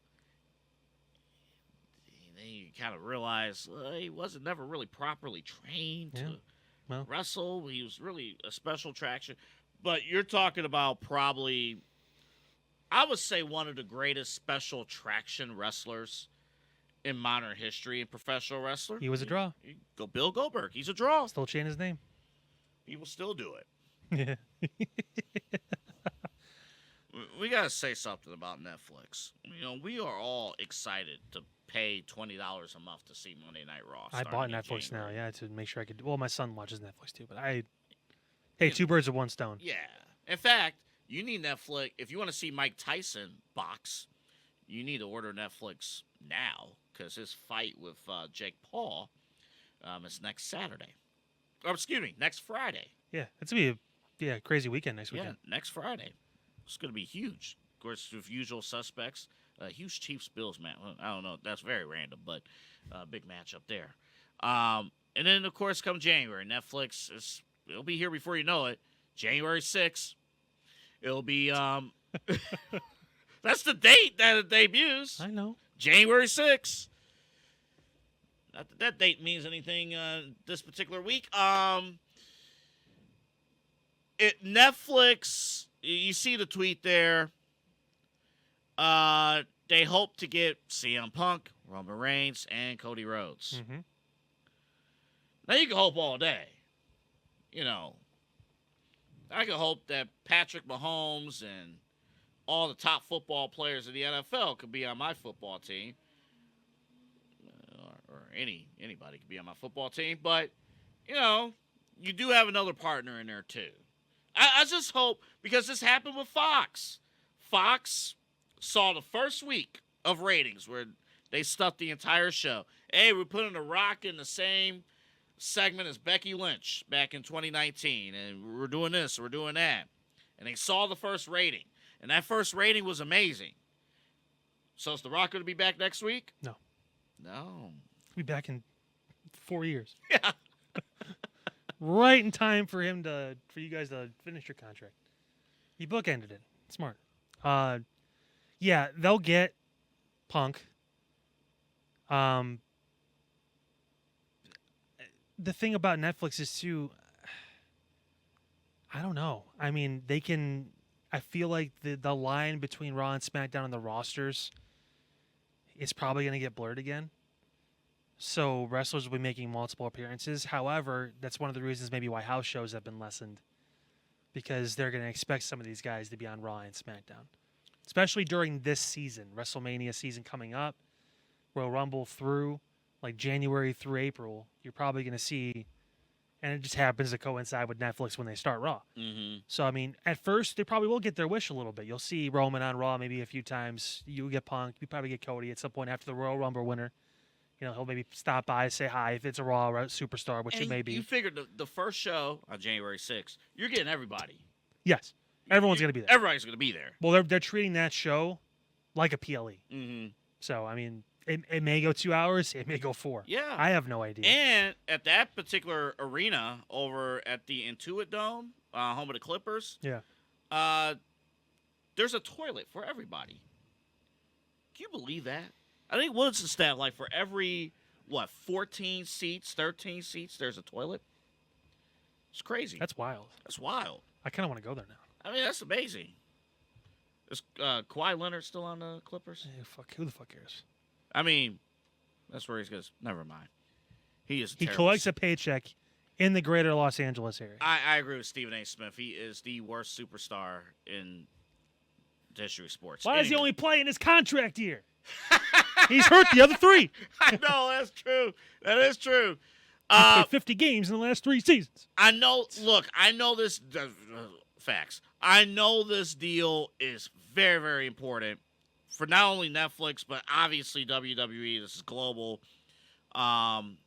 Then you kind of realize he wasn't never really properly trained to wrestle. He was really a special attraction. But you're talking about probably, I would say, one of the greatest special attraction wrestlers in modern history and professional wrestler. He was a draw. Go Bill Goldberg. He's a draw. Still change his name. He will still do it. Yeah. We got to say something about Netflix. We are all excited to pay $20 a month to see Monday Night Raw. I bought starting in Netflix now, January. to make sure I could. Well, my son watches Netflix too, but two birds with one stone. Yeah. In fact, you need Netflix. If you want to see Mike Tyson box, you need to order Netflix now because his fight with Jake Paul is next Saturday. Or, excuse me, next Friday. Yeah, it's going to be a crazy weekend next weekend. Yeah, next Friday. It's going to be huge. Of course, with usual suspects. Huge Chiefs-Bills match. Well, I don't know. That's very random, but big match up there. And then, of course, come January, Netflix it'll be here before you know it. January 6th. It'll be that's the date that it debuts. I know. January 6th. Not that date means anything this particular week. Netflix, you see the tweet there. They hope to get CM Punk, Roman Reigns, and Cody Rhodes. Mm-hmm. Now, you can hope all day. I can hope that Patrick Mahomes and all the top football players in the NFL could be on my football team. Or anybody could be on my football team. But, you do have another partner in there, too. I just hope, because this happened with Fox. Fox saw the first week of ratings where they stuffed the entire show. Hey, we're putting The Rock in the same segment as Becky Lynch back in 2019, and we're doing this, we're doing that. And they saw the first rating, and that first rating was amazing. So is The Rock going to be back next week? No. No. He'll be back in 4 years. Yeah. Right in time for you guys to finish your contract. He bookended it. Smart. Yeah, they'll get Punk. The thing about Netflix is too, I don't know. I mean, I feel like the line between Raw and SmackDown on the rosters is probably going to get blurred again. So wrestlers will be making multiple appearances. However, that's one of the reasons maybe why house shows have been lessened, because they're going to expect some of these guys to be on Raw and SmackDown, especially during this season, WrestleMania season coming up, Royal Rumble through like January through April. You're probably going to see, and it just happens to coincide with Netflix when they start Raw. Mm-hmm. So, I mean, at first, they probably will get their wish a little bit. You'll see Roman on Raw maybe a few times. You get Punk. You probably get Cody at some point after the Royal Rumble winner. He'll maybe stop by, say hi if it's a Raw superstar, which it may be. You figured the first show on January 6th, you're getting everybody. Yes. Everyone's going to be there. Everybody's going to be there. Well, they're treating that show like a PLE. Mm-hmm. So, I mean, it may go 2 hours. It may go 4. Yeah. I have no idea. And at that particular arena over at the Intuit Dome, home of the Clippers, there's a toilet for everybody. Can you believe that? I think what's the stat, like for every 14 seats, 13 seats, there's a toilet. It's crazy. That's wild. That's wild. I kind of want to go there now. I mean, that's amazing. Is Kawhi Leonard still on the Clippers? Who the fuck cares? I mean, that's where he's going. Never mind. He collects a paycheck in the greater Los Angeles area. I agree with Stephen A. Smith. He is the worst superstar in the history of sports. Why is he only playing his contract year? He's hurt the other 3. I know, that's true. That is true. He played 50 games in the last 3 seasons. I know. Look, I know this. Facts. I know this deal is very, very important for not only Netflix, but obviously WWE. This is global. I'm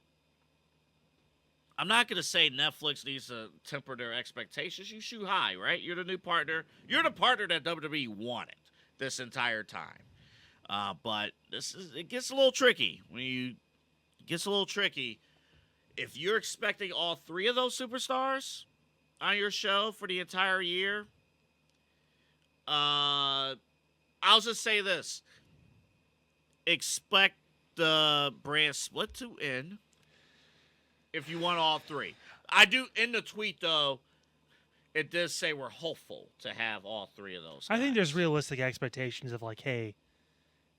not going to say Netflix needs to temper their expectations. You shoot high, right? You're the new partner. You're the partner that WWE wanted this entire time. But it gets a little tricky. It gets a little tricky. If you're expecting all 3 of those superstars, on your show for the entire year, I'll just say this. Expect the brand split to end if you want all three. I do, in the tweet, though, it does say we're hopeful to have all three of those guys. I think there's realistic expectations of like, hey,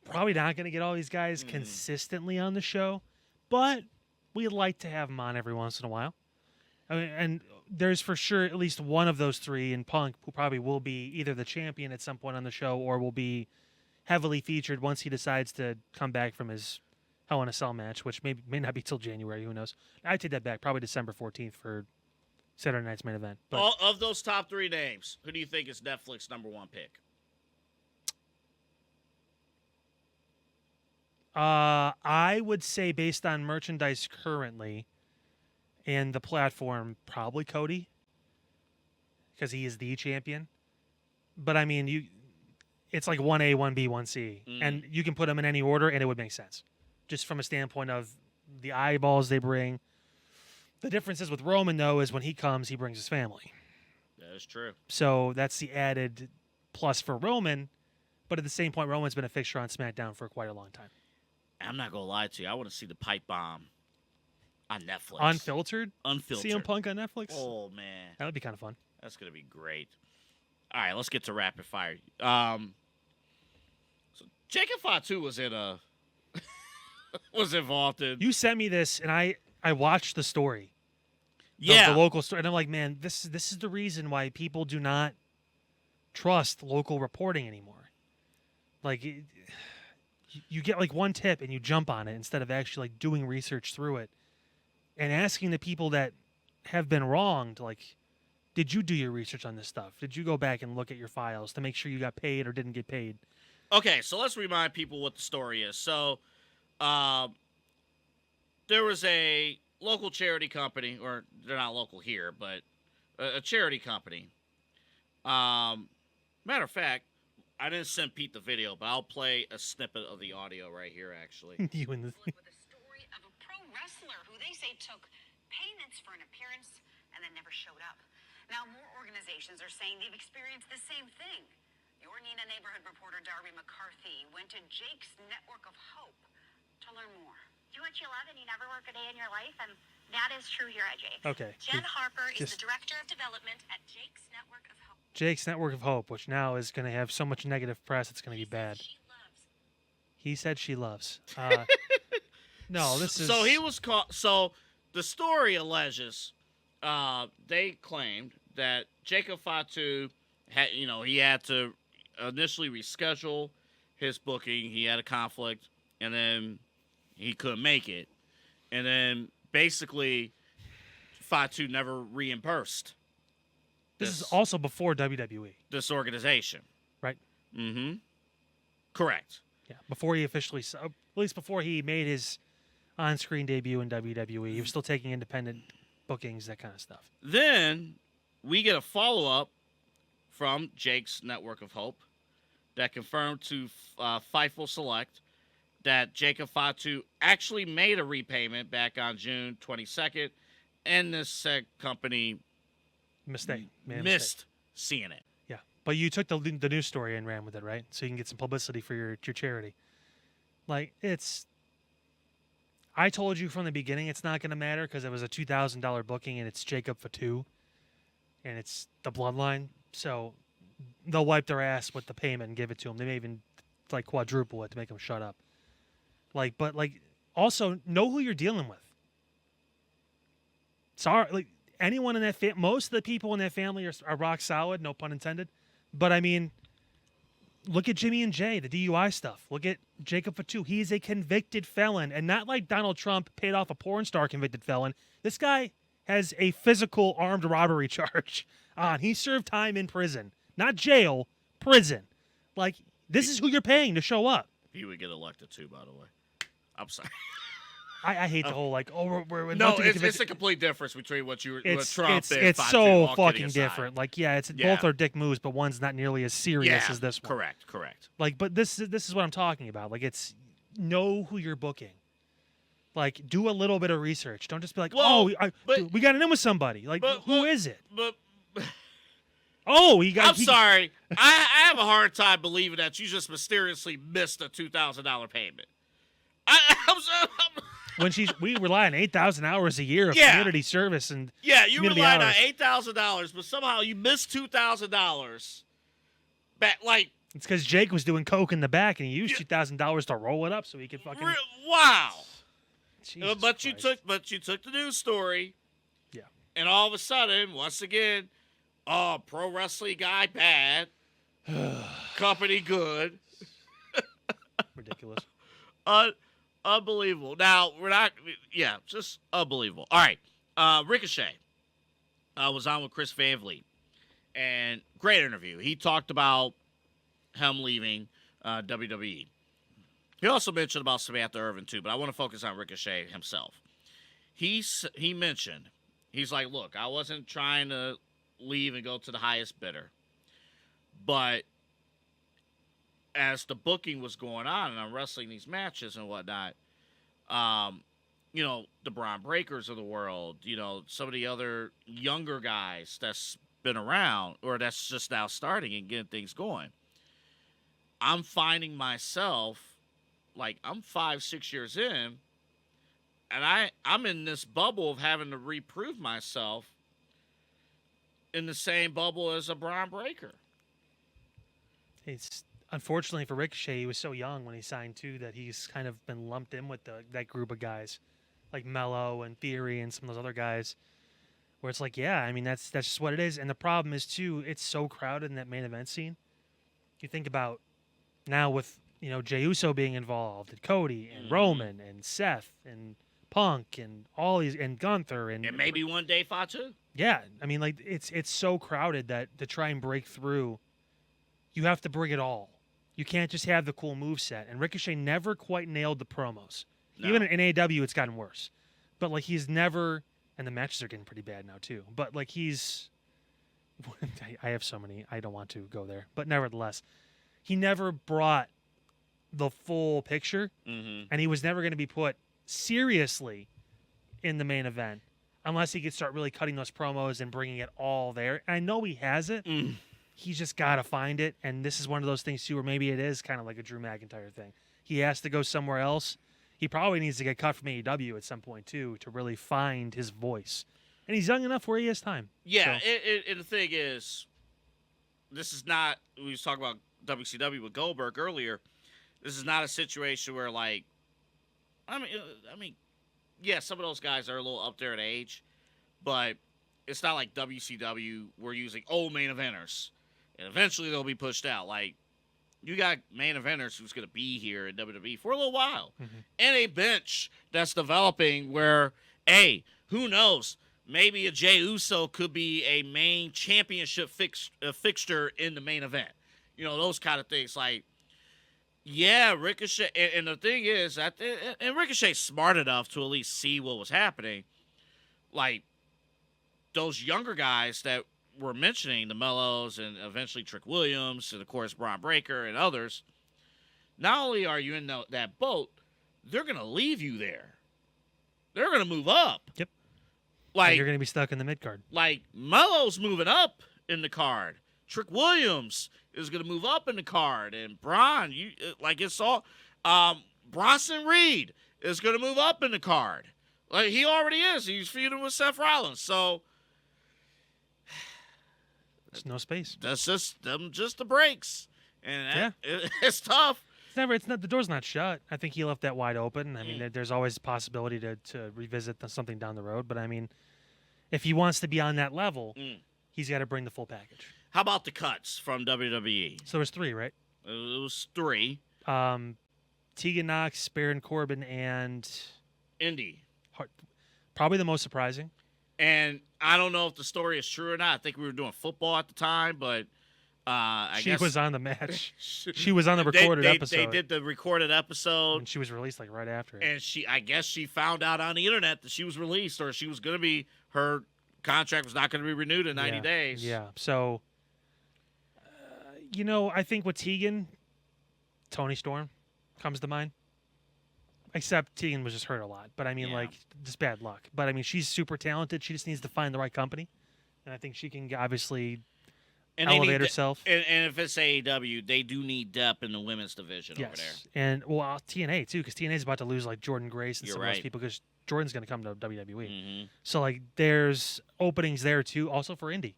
probably not going to get all these guys consistently on the show, but we'd like to have them on every once in a while. I mean, and there's for sure at least one of those three in Punk who probably will be either the champion at some point on the show or will be heavily featured once he decides to come back from his Hell in a Cell match, which may not be till January. Who knows? I take that back. Probably December 14th for Saturday night's main event. But all of those top three names, who do you think is Netflix #1 pick? I would say based on merchandise currently and the platform, probably Cody, because he is the champion. But I mean, it's like 1A, 1B, 1C, and you can put them in any order, and it would make sense, just from a standpoint of the eyeballs they bring. The difference is with Roman, though, is when he comes, he brings his family. That is true. So that's the added plus for Roman. But at the same point, Roman's been a fixture on SmackDown for quite a long time. I'm not going to lie to you. I want to see the pipe bomb on Netflix. Unfiltered? Unfiltered. CM Punk on Netflix? Oh, man. That would be kind of fun. That's going to be great. All right, let's get to rapid fire. So Jacob Fatu was in a was involved in. You sent me this, and I watched the story. Yeah. The local story. And I'm like, man, this is the reason why people do not trust local reporting anymore. Like, you get like one tip and you jump on it instead of actually like doing research through it and asking the people that have been wronged, like, did you do your research on this stuff? Did you go back and look at your files to make sure you got paid or didn't get paid? Okay, so let's remind people what the story is. So, there was a local charity company, or they're not local here, but a charity company. Matter of fact, I didn't send Pete the video, but I'll play a snippet of the audio right here, actually. You and with a story of a pro wrestler who they say took payments for an appearance and then never showed up. Now, more organizations are saying they've experienced the same thing. Your Nina neighborhood reporter Darby McCarthy went to Jake's Network of Hope to learn more. Do what you love and you never work a day in your life, and that is true here at Jake's. Okay. Jen Harper is Just- the Director of Development at Jake's Network of Hope. Jake's Network of Hope, which now is going to have so much negative press, it's going to be bad. He said she loves. No, this is... So he was caught. So the story alleges, they claimed that Jacob Fatu had, he had to initially reschedule his booking. He had a conflict, and then he couldn't make it. And then basically, Fatu never reimbursed. This is also before WWE. This organization. Right? Mm-hmm. Correct. Yeah, before he officially... At least before he made his on-screen debut in WWE. He was still taking independent bookings, that kind of stuff. Then we get a follow-up from Jake's Network of Hope that confirmed to Fightful Select that Jacob Fatu actually made a repayment back on June 22nd, and this said company Mistake. Made a mistake. missed seeing it. Yeah, but you took the news story and ran with it, right? So you can get some publicity for your charity. Like, it's... I told you from the beginning it's not going to matter because it was a $2,000 booking and it's Jacob Fatu and it's the bloodline. So they'll wipe their ass with the payment and give it to him. They may even like quadruple it to make him shut up. Like, but like, also know who you're dealing with. Sorry, like anyone in that most of the people in that family are rock solid, no pun intended. But I mean, look at Jimmy and Jey, the DUI stuff. Look at Jacob Fatu. He is a convicted felon, and not like Donald Trump paid off a porn star convicted felon. This guy has a physical armed robbery charge on. He served time in prison, not jail, prison. Like, this is who you're paying to show up. He would get elected too, by the way. I'm sorry. I hate the whole like, oh, we're No, about to get it's convicted. a complete difference between what Trump It's and Fatu, so all kidding fucking aside. different. Like, yeah, Yeah. both are dick moves, but one's not nearly as serious as this one. Correct. Like, but this is what I'm talking about. Like, it's know who you're booking. Like, do a little bit of research. Don't just be like, Well, dude, we got it in with somebody. Like, who is it? But Oh, he got. I'm sorry. I have a hard time believing that you just mysteriously missed a $2,000 payment. When we rely on 8,000 hours a year of community service and you community relied on hours. $8,000, but somehow you missed $2,000. Back It's because Jake was doing coke in the back and he used $2,000 to roll it up so he could fucking. Wow. Jesus But Christ. you took the news story. Yeah. And all of a sudden, once again, pro wrestling guy bad, company good. Ridiculous. Unbelievable. Now, we're not, just unbelievable. All right. Ricochet was on with Chris Van Vliet, and great interview. He talked about him leaving WWE. He also mentioned about Samantha Irvin, too, but I want to focus on Ricochet himself. He mentioned, he's like, look, I wasn't trying to leave and go to the highest bidder, but as the booking was going on and I'm wrestling these matches and whatnot, the Braun Breakers of the world, some of the other younger guys that's been around or that's just now starting and getting things going, I'm finding myself, like, I'm 5-6 years in, and I'm in this bubble of having to reprove myself in the same bubble as a Braun Breaker. It's unfortunately for Ricochet, he was so young when he signed too that he's kind of been lumped in with that group of guys, like Mello and Theory and some of those other guys, where it's like, yeah, I mean that's just what it is. And the problem is too, it's so crowded in that main event scene. You think about now with Jey Uso being involved, and Cody and Roman and Seth and Punk and all these and Gunther and maybe one day Fatu. Yeah, I mean, like it's so crowded that to try and break through, you have to bring it all. You can't just have the cool moveset. And Ricochet never quite nailed the promos. No. Even in AEW, it's gotten worse. But like he's never, and the matches are getting pretty bad now too. But like I have so many. I don't want to go there, but nevertheless, he never brought the full picture, and he was never going to be put seriously in the main event unless he could start really cutting those promos and bringing it all there. And I know he has it. He's just got to find it. And this is one of those things, too, where maybe it is kind of like a Drew McIntyre thing. He has to go somewhere else. He probably needs to get cut from AEW at some point, too, to really find his voice. And he's young enough where he has time. Yeah, so. And the thing is, this is not, we was talking about WCW with Goldberg earlier, this is not a situation where, like, I mean, yeah, some of those guys are a little up there in age, but it's not like WCW, we're using old main eventers, and eventually they'll be pushed out. Like, you got main eventers who's going to be here in WWE for a little while, and a bench that's developing where, hey, who knows, maybe a Jey Uso could be a main championship fixture in the main event. Those kind of things, like, yeah, Ricochet, and the thing is, and Ricochet's smart enough to at least see what was happening. Like, those younger guys that we're mentioning, the Mellos and eventually Trick Williams, and of course Braun Breaker and others, not only are you in that boat, they're going to leave you there. They're going to move up. Yep. Like, and you're going to be stuck in the mid-card. Like, Mello's moving up in the card. Trick Williams is going to move up in the card, and Braun, it's all. Bronson Reed is going to move up in the card. Like, he already is. He's feuding with Seth Rollins, so There's no space. that's just the breaks, and it's tough. It's not. The door's not shut. I think he left that wide open. I mean, there's always a possibility to revisit something down the road. But I mean, if he wants to be on that level, he's got to bring the full package. How about the cuts from WWE? So there's 3, right? It was 3. Tegan Knox, Baron Corbin, and Indi. Probably the most surprising. And I don't know if the story is true or not. I think we were doing football at the time, but I guess she was on the match. She was on the recorded episode. They did the recorded episode, and she was released like right after it. And I guess she found out on the internet that she was released, or she was going to be, her contract was not going to be renewed in 90 days. Yeah. So, I think with Tegan, Toni Storm comes to mind. Except Tegan was just hurt a lot. But I mean, just bad luck. But I mean, she's super talented. She just needs to find the right company And I think she can obviously And they elevate need herself. And if it's AEW, they do need depth in the women's division over there. And well, TNA too, because TNA is about to lose like Jordan Grace and You're some of right. those people because Jordan's going to come to WWE. Mm-hmm. So like, there's openings there too. Also for Indi,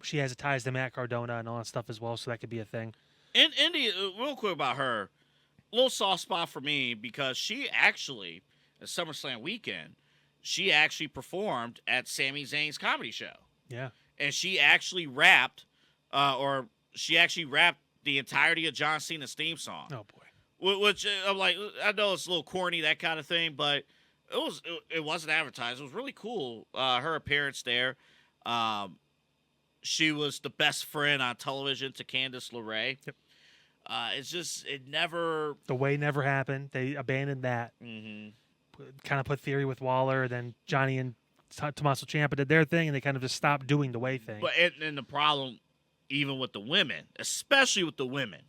she has ties to Matt Cardona and all that stuff as well, so that could be a thing. And Indi, real quick about her, little soft spot for me because she actually, at SummerSlam weekend, she actually performed at Sami Zayn's comedy show. Yeah. And she actually rapped, the entirety of John Cena's theme song. Oh boy. Which I'm like, I know it's a little corny, that kind of thing, but it wasn't advertised. It was really cool. Her appearance there. She was the best friend on television to Candice LeRae. Yep. It's just it never. The way never happened. They abandoned that. Mm-hmm. Kind of put Theory with Waller, then Johnny and Tommaso Ciampa did their thing, and they kind of just stopped doing the way thing. But and the problem, even with the women, especially with the women,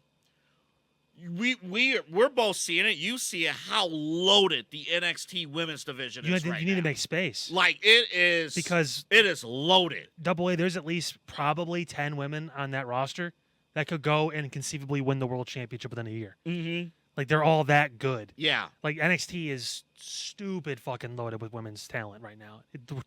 we're both seeing it. You see it, how loaded the NXT women's division is right you need now. to make space. Like it is Because it is loaded. Double A, there's at least probably 10 women on that roster that could go and conceivably win the world championship within a year. Mm-hmm. Like, they're all that good. Yeah. Like, NXT is stupid fucking loaded with women's talent right now.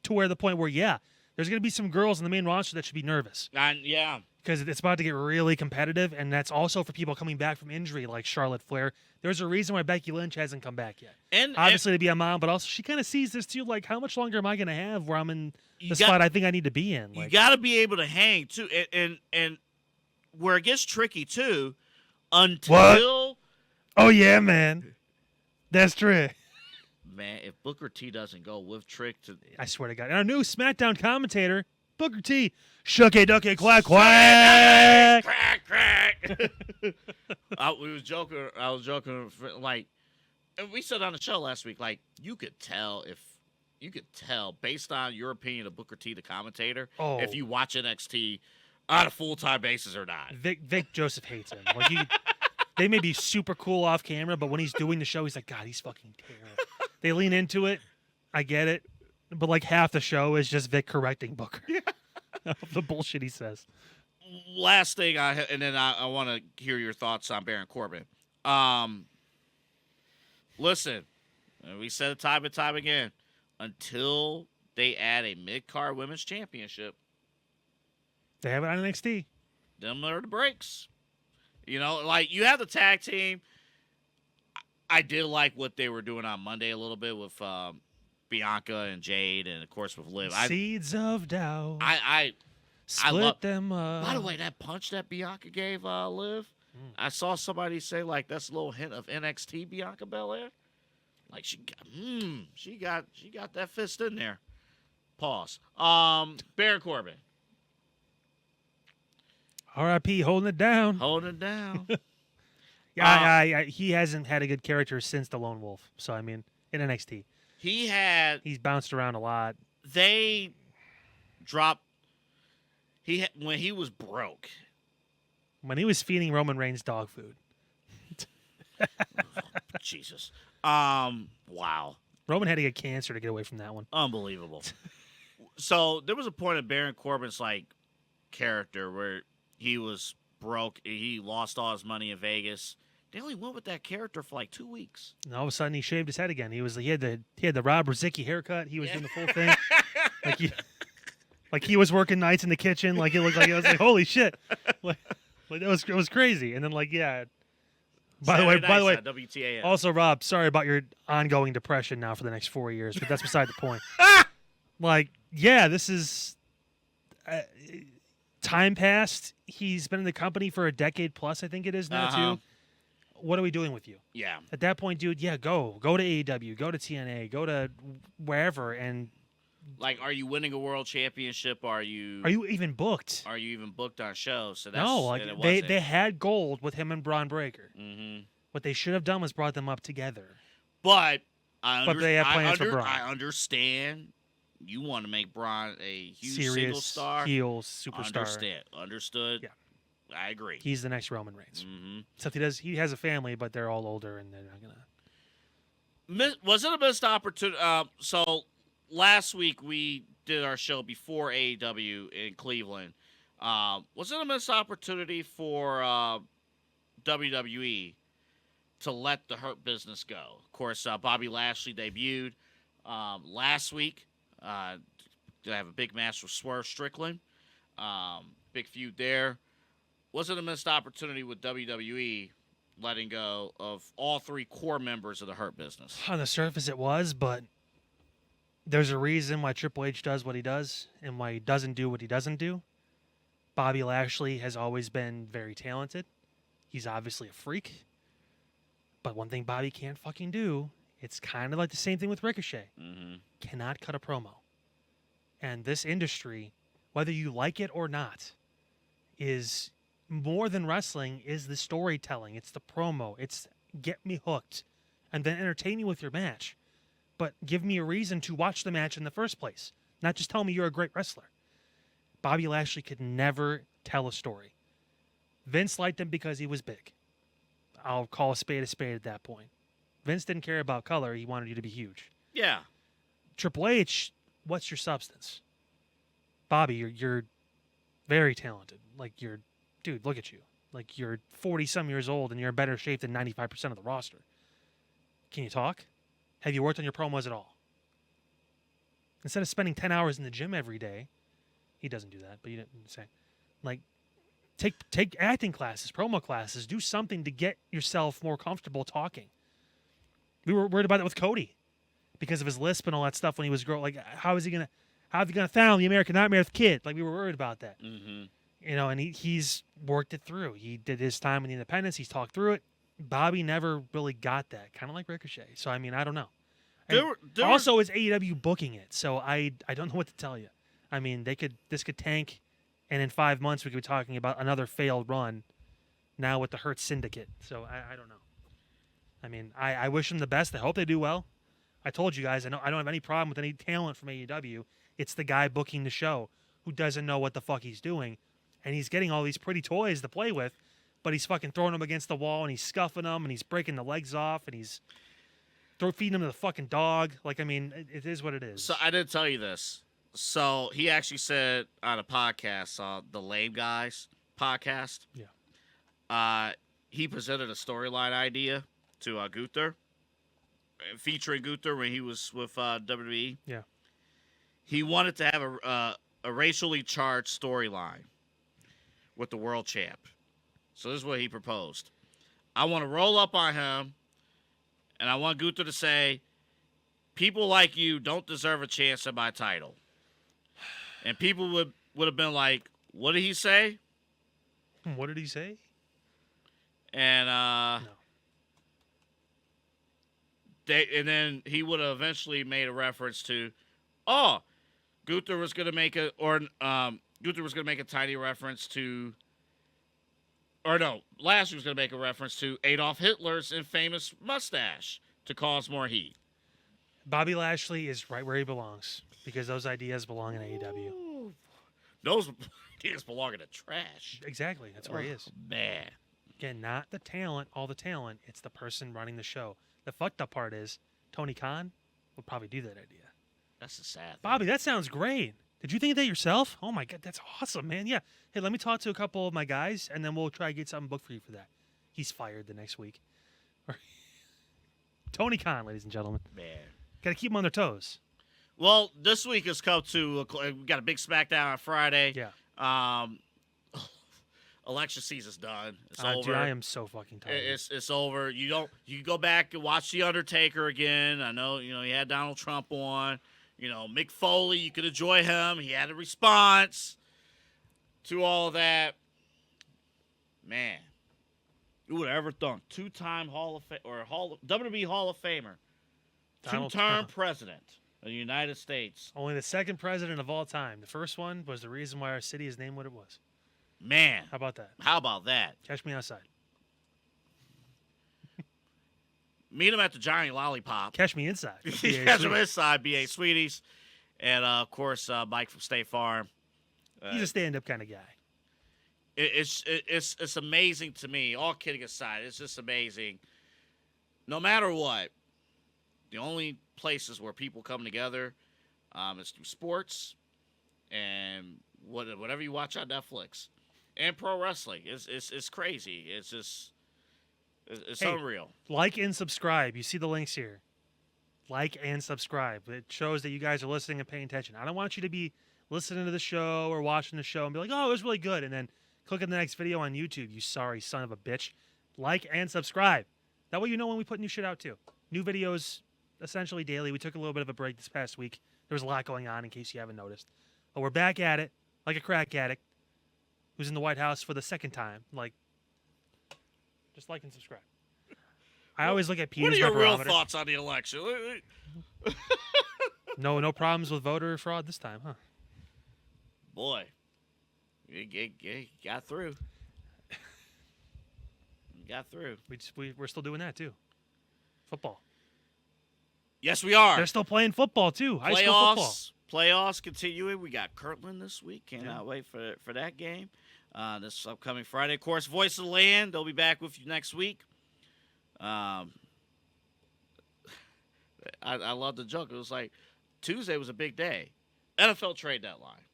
To where the point where, yeah, there's going to be some girls in the main roster that should be nervous. Yeah. Because it's about to get really competitive, and that's also for people coming back from injury like Charlotte Flair. There's a reason why Becky Lynch hasn't come back yet. And obviously to be a mom, but also she kind of sees this too, like, how much longer am I going to have where I'm in the got- spot I think I need to be in? you Like, got to be able to hang too, and where it gets tricky too, until oh, yeah, man. That's true. man, if Booker T doesn't go with Trick to I swear to God. And our new SmackDown commentator, Booker T, shucky ducky quack quack. crack crack. I was joking. Like, and we said on the show last week, like you could tell based on your opinion of Booker T, the commentator, Oh. if you watch NXT on a full-time basis or not. Vic Joseph hates him. Like they may be super cool off camera, but when he's doing the show, he's like, God, he's fucking terrible. They lean into it. I get it. But like half the show is just Vic correcting Booker. The bullshit he says. Last thing, and then I want to hear your thoughts on Baron Corbin. Listen, we said it time and time again. Until they add a mid-card women's championship, They have it on NXT. them are the breaks. You know, like you have the tag team. I did like what they were doing on Monday a little bit with Bianca and Jade, and of course with Liv. Seeds of doubt. I Split love them up. By the way, that punch that Bianca gave Liv, I saw somebody say like that's a little hint of NXT Bianca Belair. Like she got that fist in there. Pause. Baron Corbin. R.I.P. holding it down. Holding it down. Yeah, he hasn't had a good character since the Lone Wolf. So I mean, in NXT, he's bounced around a lot. They dropped. When he was broke. When he was feeding Roman Reigns dog food. Jesus. Wow. Roman had to get cancer to get away from that one. Unbelievable. So there was a point in Baron Corbin's like character where he was broke. He lost all his money in Vegas. They only went with that character for like 2 weeks. And all of a sudden, he shaved his head again. He had the Rob Rozicki haircut. He was doing the full thing. Like he was working nights in the kitchen. Like it looked like I was like, holy shit. Like it was crazy. And then By the way, WTAN. also Rob, sorry about your ongoing depression now for the next 4 years, but that's beside the point. This is time passed. He's been in the company for a decade plus, I think it is now too. What are we doing with you? Yeah. At that point, dude, go to AEW, go to TNA, go to wherever, and like, are you winning a world championship? Are you even booked? Are you even booked on shows? So that's, No, like they had gold with him and Braun Breaker. Mm-hmm. What they should have done was brought them up together. But they have plans for Braun. I understand. You want to make Braun a huge single Serious star, heel superstar. Understood. Yeah. I agree. He's the next Roman Reigns. Mm-hmm. Except he has a family, but they're all older and they're not gonna. Was it a missed opportunity? So last week we did our show before AEW in Cleveland. Was it a missed opportunity for WWE to let the Hurt Business go? Of course, Bobby Lashley debuted last week. They have a big match with Swerve Strickland. Big feud there. Was it a missed opportunity with WWE letting go of all 3 core members of the Hurt Business? On the surface, it was, but there's a reason why Triple H does what he does and why he doesn't do what he doesn't do. Bobby Lashley has always been very talented. He's obviously a freak. But one thing Bobby can't fucking do, it's kind of like the same thing with Ricochet. Mm-hmm. Cannot cut a promo. And this industry, whether you like it or not, is more than wrestling, is the storytelling. It's the promo. It's get me hooked and then entertain me with your match. But give me a reason to watch the match in the first place. Not just tell me you're a great wrestler. Bobby Lashley could never tell a story. Vince liked him because he was big. I'll call a spade at that point. Vince didn't care about color. He wanted you to be huge. Yeah. Triple H, what's your substance? Bobby, you're very talented. Like, dude, look at you. Like, you're 40-some years old and you're in better shape than 95% of the roster. Can you talk? Have you worked on your promos at all? Instead of spending 10 hours in the gym every day, he doesn't do that, but you didn't say. Like, take acting classes, promo classes, do something to get yourself more comfortable talking. We were worried about it with Cody because of his lisp and all that stuff when he was growing. Like, how is he gonna sound the American Nightmare kid? Like, we were worried about that. Mm-hmm. You know, and he's worked it through. He did his time in the independents. He's talked through it. Bobby never really got that, kind of like Ricochet. So, I mean, I don't know. Also, is AEW booking it? So I don't know what to tell you. I mean, this could tank, and in 5 months we could be talking about another failed run. Now with the Hurt Syndicate. So I don't know. I mean, I wish them the best. I hope they do well. I told you guys, I don't have any problem with any talent from AEW. It's the guy booking the show who doesn't know what the fuck he's doing, and he's getting all these pretty toys to play with, but he's fucking throwing them against the wall, and he's scuffing them, and he's breaking the legs off, and he's feeding them to the fucking dog. Like, I mean, it is what it is. So I did tell you this. So he actually said on a podcast, the Lame Guys podcast. Yeah. He presented a storyline idea to Gunther, featuring Gunther when he was with WWE. Yeah. He wanted to have a racially charged storyline with the world champ. So this is what he proposed. I want to roll up on him, and I want Gunther to say, people like you don't deserve a chance at my title. And people would have been like, what did he say? What did he say? And No. And then he would have eventually made a reference to, Gunther was gonna make a tiny reference to, Lashley was gonna make a reference to Adolf Hitler's infamous mustache to cause more heat. Bobby Lashley is right where he belongs because those ideas belong in AEW. Ooh. Those ideas belong in the trash. Exactly. That's where he is. Man. Again, not the talent, all the talent. It's the person running the show. The fucked up part is Tony Khan would probably do that idea. That's the sad thing. Bobby, that sounds great. Did you think of that yourself? Oh, my God. That's awesome, man. Yeah. Hey, let me talk to a couple of my guys, and then we'll try to get something booked for you for that. He's fired the next week. Tony Khan, ladies and gentlemen. Man. Got to keep them on their toes. Well, this week has come to we got a big SmackDown on Friday. Yeah. Election season's done. It's over. Dude, I am so fucking tired. It's over. You can go back and watch The Undertaker again. I know, you had Donald Trump on. Mick Foley, you could enjoy him. He had a response to all of that. Man. Who would have ever thunk? Two-time WWE Hall of Famer. Donald Two-term Trump. president of the United States. Only the second president of all time. The first one was the reason why our city is named what it was. Man. How about that? How about that? Catch me outside. Meet him at the Giant Lollipop. Catch me inside. Catch him inside, B.A. Sweeties. And, of course, Mike from State Farm. He's a stand-up kind of guy. It's amazing to me, all kidding aside, it's just amazing. No matter what, the only places where people come together It's through sports and whatever you watch on Netflix and pro wrestling. It's crazy. It's just it's unreal. Like and subscribe. You see the links here. Like and subscribe. It shows that you guys are listening and paying attention. I don't want you to be listening to the show or watching the show and be like, oh, it was really good, and then click on the next video on YouTube, you sorry son of a bitch. Like and subscribe. That way you know when we put new shit out too. New videos essentially daily. We took a little bit of a break this past week. There was a lot going on in case you haven't noticed. But we're back at it like a crack addict who's in the White House for the second time. Just like and subscribe. I always look at Peter's What are your real barometer. thoughts on the election? No problems with voter fraud this time, huh? Boy, you got through. Got through. We're still doing that too. Football. Yes, we are. They're still playing football too. High school football. Playoffs continuing. We got Kirtland this week. Cannot wait for that game. This upcoming Friday. Of course, Voice of the Land. They'll be back with you next week. I love the joke. It was like Tuesday was a big day. NFL trade deadline.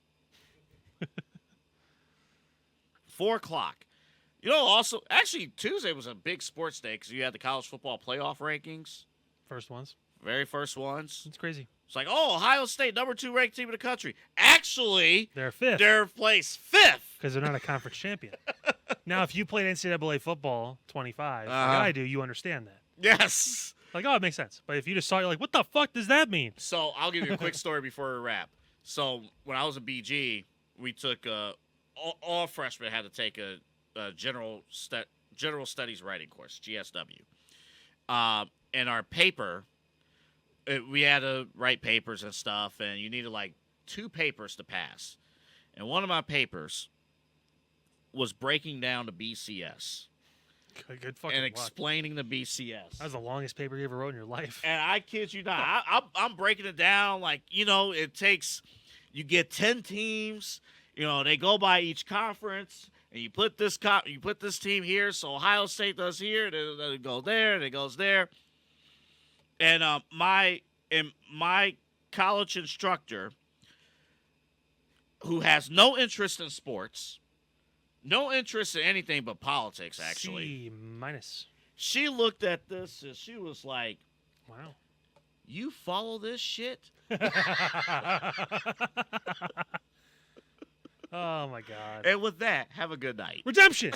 4 o'clock. You know, also, actually, Tuesday was a big sports day because you had the college football playoff rankings. First ones. Very first ones. It's crazy. It's like, oh, Ohio State, number 2 ranked team in the country. Actually, They're fifth. they're placed 5th. Because they're not a conference champion. Now, if you played NCAA football 25, like I do, you understand that. Yes. Like, oh, it makes sense. But if you just saw it, you're like, what the fuck does that mean? So I'll give you a quick story before we wrap. So when I was at BG, we took all freshmen had to take a general studies writing course, GSW. And our paper, we had to write papers and stuff, and you needed like 2 papers to pass. And one of my papers was breaking down the BCS. Good fucking and luck. explaining the BCS. That was the longest paper you ever wrote in your life. And I kid you not, I'm breaking it down like, it takes, you get 10 teams, they go by each conference, and you put this team here, so Ohio State does here, then it goes there, and it goes there. And my college instructor, who has no interest in sports, no interest in anything but politics, actually. C-. She looked at this and she was like, Wow. you follow this shit? Oh, my God. And with that, have a good night. Redemption.